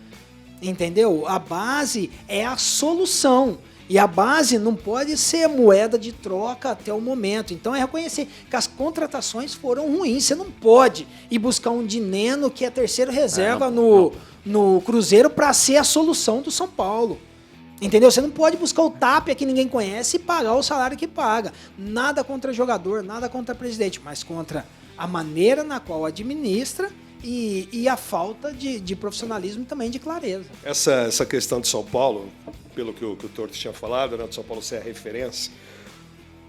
Entendeu? A base é a solução. E a base não pode ser moeda de troca até o momento. Então é reconhecer que as contratações foram ruins. Você não pode ir buscar um Dineno que é terceiro reserva no Cruzeiro para ser a solução do São Paulo. Entendeu? Você não pode buscar o Tapia que ninguém conhece e pagar o salário que paga. Nada contra jogador, nada contra presidente, mas contra a maneira na qual administra e a falta de profissionalismo e também de clareza. Essa questão de São Paulo, pelo que o Torto tinha falado, né, de São Paulo ser a referência,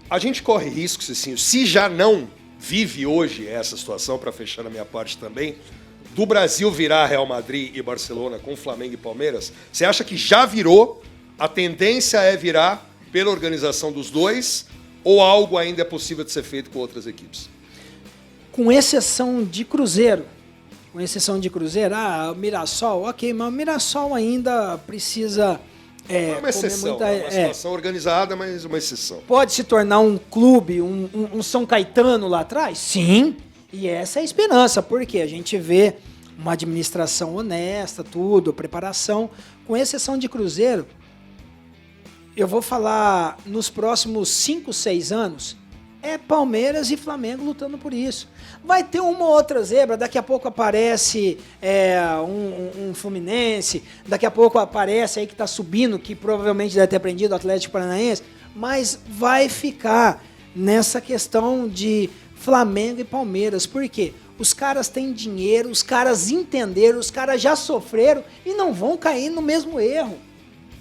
a gente corre risco, Cicinho, se já não vive hoje essa situação, para fechar na minha parte também, do Brasil virar Real Madrid e Barcelona com Flamengo e Palmeiras, você acha que já virou? A tendência é virar pela organização dos dois ou algo ainda é possível de ser feito com outras equipes? Com exceção de Cruzeiro, o Mirassol, ok, mas o Mirassol ainda precisa... É uma exceção, é uma situação organizada, mas uma exceção. Pode se tornar um clube, um São Caetano lá atrás? Sim, e essa é a esperança, porque a gente vê uma administração honesta, tudo, preparação. Com exceção de Cruzeiro, eu vou falar nos próximos 5, 6 anos, é Palmeiras e Flamengo lutando por isso. Vai ter uma ou outra zebra, daqui a pouco aparece um Fluminense, daqui a pouco aparece aí que está subindo, que provavelmente deve ter aprendido o Atlético Paranaense, mas vai ficar nessa questão de Flamengo e Palmeiras. Por quê? Os caras têm dinheiro, os caras entenderam, os caras já sofreram e não vão cair no mesmo erro.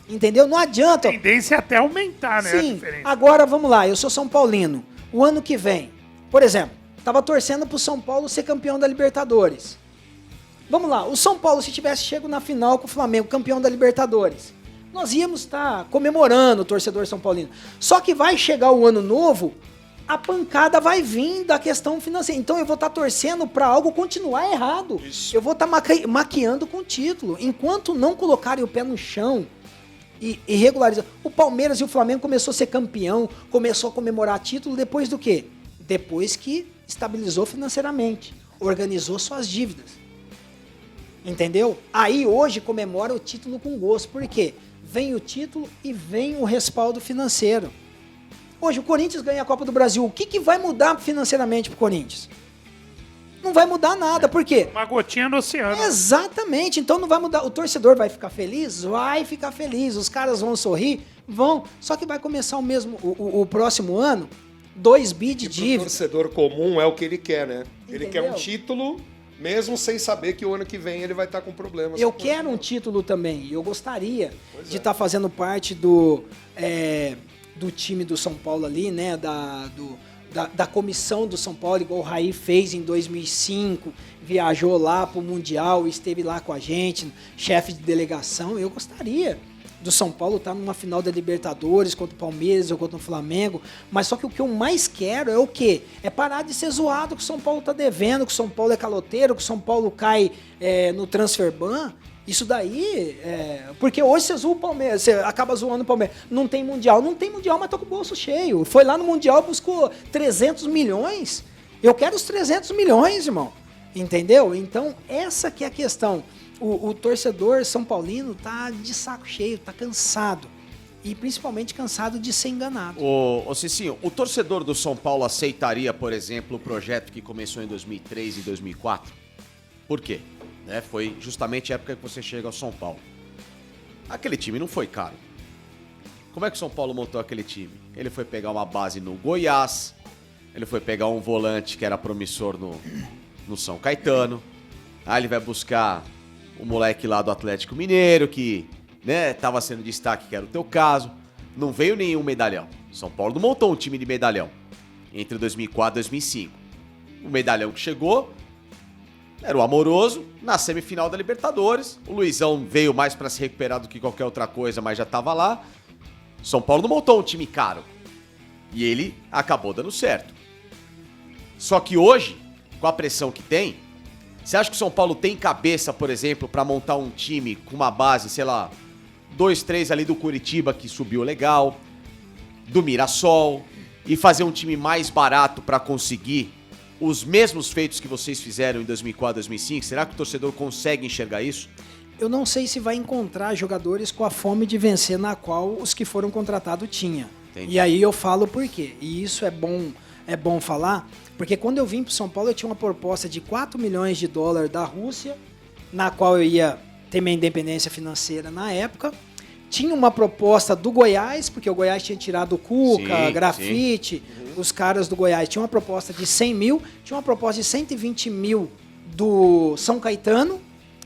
Entendeu? Não adianta. A tendência é até aumentar, né? Sim, a diferença. Agora vamos lá, eu sou São Paulino. O ano que vem, por exemplo, estava torcendo pro São Paulo ser campeão da Libertadores. Vamos lá, o São Paulo, se tivesse chego na final com o Flamengo, campeão da Libertadores, nós íamos estar comemorando o torcedor São Paulino. Só que vai chegar o ano novo, a pancada vai vir da questão financeira. Então eu vou estar torcendo para algo continuar errado. Isso. Eu vou estar maquiando com o título. Enquanto não colocarem o pé no chão e regularizar. O Palmeiras e o Flamengo começou a ser campeão, começou a comemorar título depois do quê? Depois que estabilizou financeiramente, organizou suas dívidas. Entendeu? Aí hoje comemora o título com gosto. Por quê? Vem o título e vem o respaldo financeiro. Hoje o Corinthians ganha a Copa do Brasil. O que vai mudar financeiramente pro Corinthians? Não vai mudar nada. Por quê? Uma gotinha no oceano. Exatamente. Então não vai mudar. O torcedor vai ficar feliz? Vai ficar feliz. Os caras vão sorrir? Vão. Só que vai começar o próximo ano 2 bi de dívida. O torcedor comum é o que ele quer, né? Ele Entendeu? quer um título, mesmo sem saber que o ano que vem ele vai estar com problemas. Eu quero um título também. Eu gostaria de estar fazendo parte do time do São Paulo ali, né? Da comissão do São Paulo, igual o Raí fez em 2005. Viajou lá pro Mundial, esteve lá com a gente, chefe de delegação. Eu gostaria do São Paulo estar numa final da Libertadores contra o Palmeiras ou contra o Flamengo, mas só que o que eu mais quero é o quê? É parar de ser zoado que o São Paulo tá devendo, que o São Paulo é caloteiro, que o São Paulo cai no transfer ban. Isso daí, porque hoje você zoa o Palmeiras, você acaba zoando o Palmeiras. Não tem Mundial, mas tô com o bolso cheio. Foi lá no Mundial, buscou 300 milhões. Eu quero os 300 milhões, irmão. Entendeu? Então, essa que é a questão. O torcedor são paulino tá de saco cheio, tá cansado. E principalmente cansado de ser enganado. Ô Cicinho, o torcedor do São Paulo aceitaria, por exemplo, o projeto que começou em 2003 e 2004? Por quê? Foi justamente a época que você chega ao São Paulo. Aquele time não foi caro. Como é que o São Paulo montou aquele time? Ele foi pegar uma base no Goiás, ele foi pegar um volante que era promissor no São Caetano, aí ele vai buscar o moleque lá do Atlético Mineiro, que tava sendo destaque, que era o teu caso. Não veio nenhum medalhão. São Paulo não montou um time de medalhão entre 2004 e 2005. O medalhão que chegou era o Amoroso, na semifinal da Libertadores. O Luizão veio mais para se recuperar do que qualquer outra coisa, mas já tava lá. São Paulo não montou um time caro. E ele acabou dando certo. Só que hoje, com a pressão que tem, você acha que o São Paulo tem cabeça, por exemplo, para montar um time com uma base, sei lá, 2, 3 ali do Curitiba, que subiu legal, do Mirassol, e fazer um time mais barato para conseguir os mesmos feitos que vocês fizeram em 2004, 2005? Será que o torcedor consegue enxergar isso? Eu não sei se vai encontrar jogadores com a fome de vencer na qual os que foram contratados tinham. Entendi. E aí eu falo por quê. E isso é bom falar, porque quando eu vim para São Paulo eu tinha uma proposta de 4 milhões de dólares da Rússia, na qual eu ia ter minha independência financeira na época. Tinha uma proposta do Goiás, porque o Goiás tinha tirado o Cuca, Grafite, os caras do Goiás. Tinha uma proposta de 100 mil, tinha uma proposta de 120 mil do São Caetano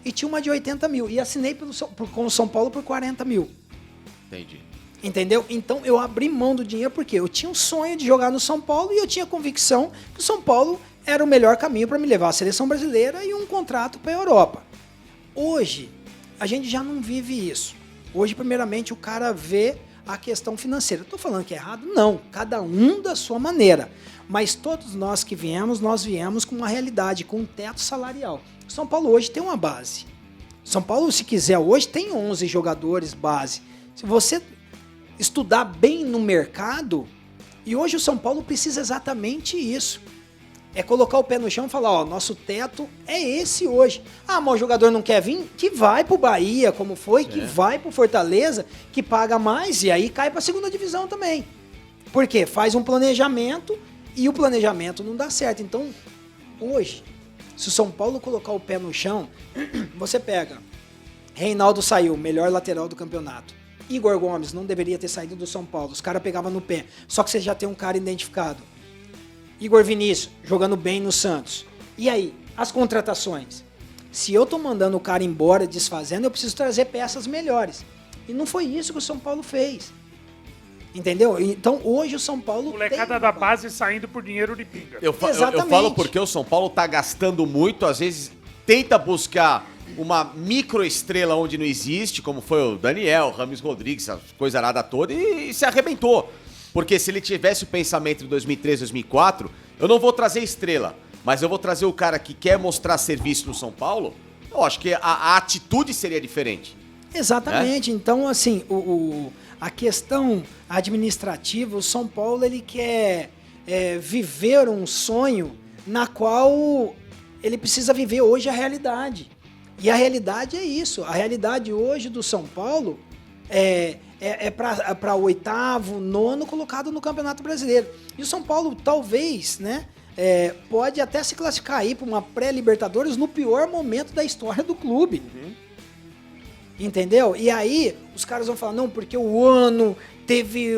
e tinha uma de 80 mil. E assinei com o São Paulo por 40 mil. Entendi. Entendeu? Então eu abri mão do dinheiro porque eu tinha um sonho de jogar no São Paulo e eu tinha convicção que o São Paulo era o melhor caminho para me levar à seleção brasileira e um contrato para a Europa. Hoje, a gente já não vive isso. Hoje, primeiramente, o cara vê a questão financeira. Estou falando que é errado? Não. Cada um da sua maneira. Mas todos nós que viemos, nós viemos com uma realidade, com um teto salarial. São Paulo hoje tem uma base. São Paulo, se quiser, hoje tem 11 jogadores base. Se você estudar bem no mercado, e hoje o São Paulo precisa exatamente isso. É colocar o pé no chão e falar, ó, nosso teto é esse hoje. Ah, mas o jogador não quer vir? Que vai pro Bahia, como foi, que vai pro Fortaleza, que paga mais, e aí cai pra segunda divisão também. Por quê? Faz um planejamento e o planejamento não dá certo. Então, hoje, se o São Paulo colocar o pé no chão, você pega, Reinaldo saiu, melhor lateral do campeonato. Igor Gomes não deveria ter saído do São Paulo, os caras pegavam no pé. Só que você já tem um cara identificado. Igor Vinícius, jogando bem no Santos. E aí, as contratações? Se eu tô mandando o cara embora, desfazendo, eu preciso trazer peças melhores. E não foi isso que o São Paulo fez. Entendeu? Então, hoje o São Paulo molecada da base saindo por dinheiro de pinga. Eu falo porque o São Paulo tá gastando muito, às vezes tenta buscar uma microestrela onde não existe, como foi o Daniel, Rames Rodrigues, essa coisa arada toda, e se arrebentou. Porque se ele tivesse o pensamento de 2003, 2004, eu não vou trazer estrela, mas eu vou trazer o cara que quer mostrar serviço no São Paulo, eu acho que a atitude seria diferente. Exatamente. Então, assim, a questão administrativa, o São Paulo ele quer viver um sonho na qual ele precisa viver hoje a realidade. E a realidade é isso. A realidade hoje do São Paulo é para 8º, 9º colocado no Campeonato Brasileiro. E o São Paulo talvez, né, pode até se classificar aí para uma pré-Libertadores no pior momento da história do clube. Entendeu? E aí os caras vão falar, não, porque o ano teve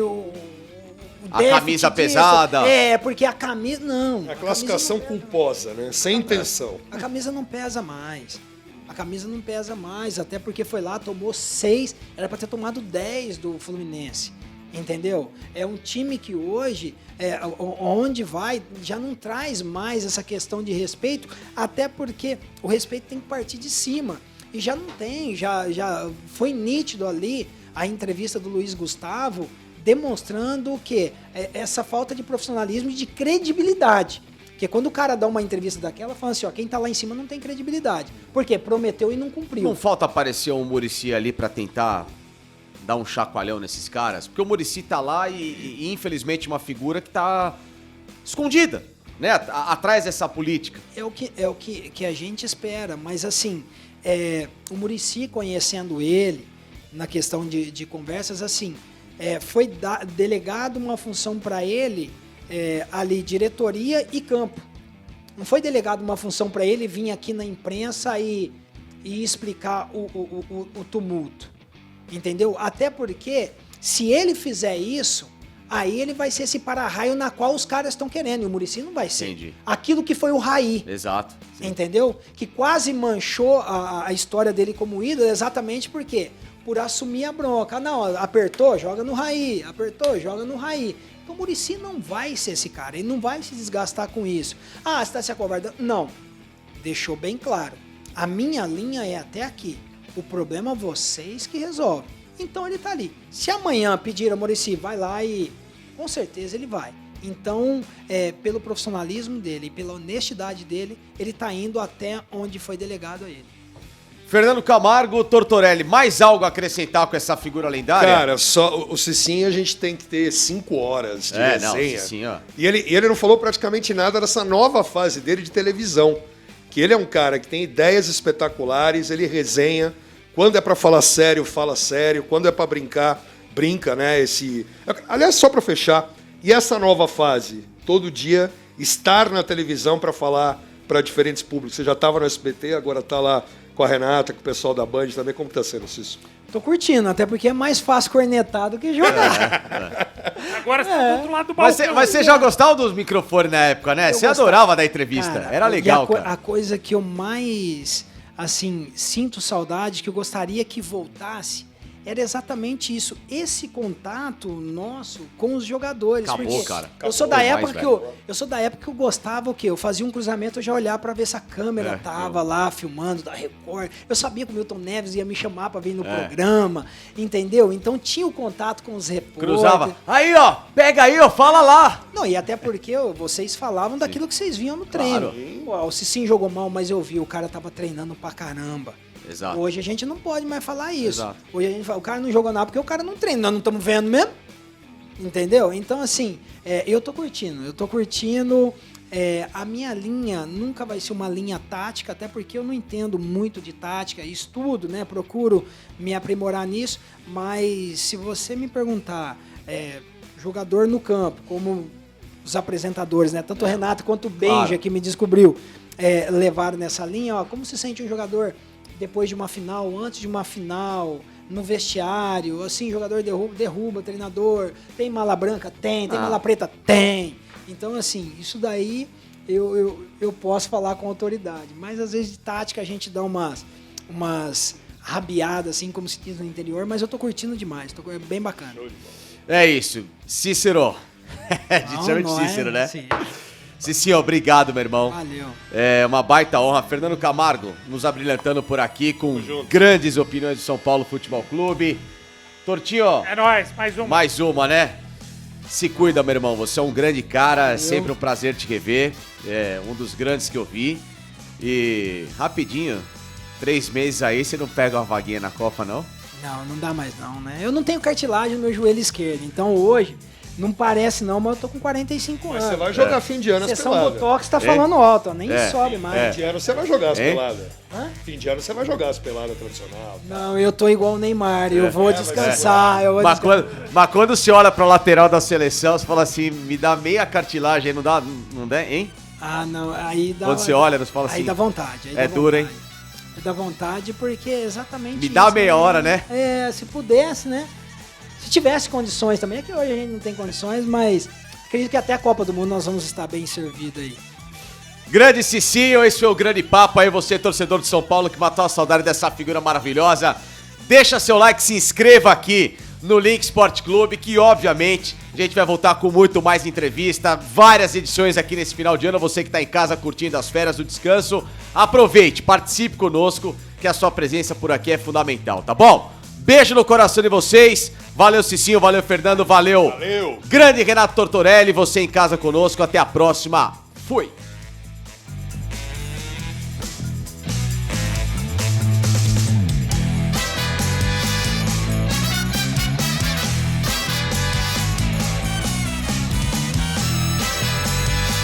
a camisa pesada. Porque a camisa... Não. A classificação culposa, né? Sem intenção. A camisa não pesa mais. A camisa não pesa mais, até porque foi lá, tomou 6, era para ter tomado 10 do Fluminense. Entendeu? É um time que hoje, onde vai, já não traz mais essa questão de respeito, até porque o respeito tem que partir de cima. E já não tem, já foi nítido ali a entrevista do Luiz Gustavo, demonstrando que essa falta de profissionalismo e de credibilidade. Porque quando o cara dá uma entrevista daquela, fala assim, ó, quem tá lá em cima não tem credibilidade. Por quê? Prometeu e não cumpriu. Não falta aparecer um Muricy ali pra tentar dar um chacoalhão nesses caras? Porque o Muricy tá lá e infelizmente uma figura que tá escondida, né? Atrás dessa política. É o que a gente espera, mas assim, o Muricy, conhecendo ele, na questão de conversas, assim, foi delegado uma função para ele, ali, diretoria e campo. Não foi delegado uma função para ele vir aqui na imprensa e explicar o tumulto. Entendeu? Até porque, se ele fizer isso, aí ele vai ser esse para-raio na qual os caras estão querendo. E o Muricy não vai ser. Entendi. Aquilo que foi o Raí. Exato. Sim. Entendeu? Que quase manchou a história dele como ídolo, exatamente por quê? Por assumir a bronca. Não, apertou, joga no Raí. Apertou, joga no Raí. Então o Muricy não vai ser esse cara. Ele não vai se desgastar com isso. Ah, você tá se acovardando? Não. Deixou bem claro. A minha linha é até aqui. O problema é vocês que resolvem. Então ele tá ali. Se amanhã pedir a Muricy, vai lá e... Com certeza ele vai. Então, pelo profissionalismo dele e pela honestidade dele, ele tá indo até onde foi delegado a ele. Fernando Camargo, Tortorelli, mais algo a acrescentar com essa figura lendária? Cara, só o Cicinho a gente tem que ter 5 horas de resenha. Não, Cicinho, ó. E ele não falou praticamente nada dessa nova fase dele de televisão. Que ele é um cara que tem ideias espetaculares, ele resenha. Quando é pra falar sério, fala sério. Quando é pra brincar, brinca, né? Aliás, só pra fechar, e essa nova fase? Todo dia estar na televisão pra falar pra diferentes públicos. Você já tava no SBT, agora tá lá com a Renata, com o pessoal da Band também. Como tá sendo isso? Tô curtindo, até porque é mais fácil cornetar do que jogar. Agora você tá do outro lado do balcão. Mas você já gostava dos microfones na época, né? Você adorava dar entrevista. Cara, era legal, e cara. a coisa que eu mais, assim, sinto saudade, que eu gostaria que voltasse, era exatamente isso. Esse contato nosso com os jogadores. Acabou, porque cara. Eu sou da Acabou época demais, eu sou da época que eu gostava o quê? Eu fazia um cruzamento, eu já olhava pra ver se a câmera tava lá filmando da Record. Eu sabia que o Milton Neves ia me chamar pra vir no programa, entendeu? Então tinha o contato com os repórteres. Cruzava. Aí, ó, pega aí, ó, fala lá. Não, e até porque vocês falavam daquilo que vocês viam no treino. Claro. Pô, o Cicinho jogou mal, mas eu vi, o cara tava treinando pra caramba. Exato. Hoje a gente não pode mais falar isso. Exato. Hoje a gente fala, o cara não jogou nada porque o cara não treina, nós não estamos vendo mesmo. Entendeu? Então, assim, eu tô curtindo. A minha linha nunca vai ser uma linha tática, até porque eu não entendo muito de tática, estudo, né? Procuro me aprimorar nisso, mas se você me perguntar, jogador no campo, como os apresentadores, né? Tanto o Renato quanto o Benja, Claro. que me descobriu, levaram nessa linha, ó, como se sente um jogador depois de uma final, antes de uma final, no vestiário, assim, jogador derruba treinador, tem mala branca? Tem mala preta? Tem. Então, assim, isso daí eu posso falar com autoridade, mas às vezes de tática a gente dá umas rabiadas, assim, como se diz no interior, mas eu tô curtindo demais, é bem bacana. É isso. Cícero. A gente chama de Cícero, né? Sim. Cicinho, obrigado, meu irmão. Valeu. É uma baita honra. Fernando Camargo nos abrilhantando por aqui com grandes opiniões do São Paulo Futebol Clube. Tortinho, É nóis, mais uma. mais uma, né? Se cuida, meu irmão. Você é um grande cara. É sempre um prazer te rever. É um dos grandes que eu vi. E rapidinho, 3 meses aí, você não pega uma vaguinha na Copa, não? Não dá mais não, né? Eu não tenho cartilagem no meu joelho esquerdo, então hoje Não parece não, mas eu tô com 45 Mas anos. você vai jogar fim de ano as Sessão peladas. Botox tá falando alto, ó, nem sobe mais. Fim de ano você vai jogar as Hein? peladas. Hã? Fim de ano você vai jogar as peladas tradicional. Não, eu tô igual o Neymar, eu vou descansar, eu vou Mas descansar. mas quando você olha pra lateral da seleção, você fala assim, me dá meia cartilagem, não dá, hein? Ah, não, aí dá... Quando você olha, você fala Aí assim, dá vontade. Aí é dá duro, hein? vontade. Dá vontade porque é exatamente Me dá isso, meia hora, né? É, se pudesse, né? Se tivesse condições também, é que hoje a gente não tem condições, mas acredito que até a Copa do Mundo nós vamos estar bem servidos aí. Grande Cicinho, esse foi o grande papo aí, você torcedor de São Paulo que matou a saudade dessa figura maravilhosa. Deixa seu like, se inscreva aqui no Link Sport Clube, que obviamente a gente vai voltar com muito mais entrevista, várias edições aqui nesse final de ano. Você que tá em casa curtindo as férias do descanso, aproveite, participe conosco, que a sua presença por aqui é fundamental, tá bom? Beijo no coração de vocês, valeu Cicinho, valeu Fernando, valeu. Valeu. Grande Renato Tortorelli, você em casa conosco, até a próxima, fui!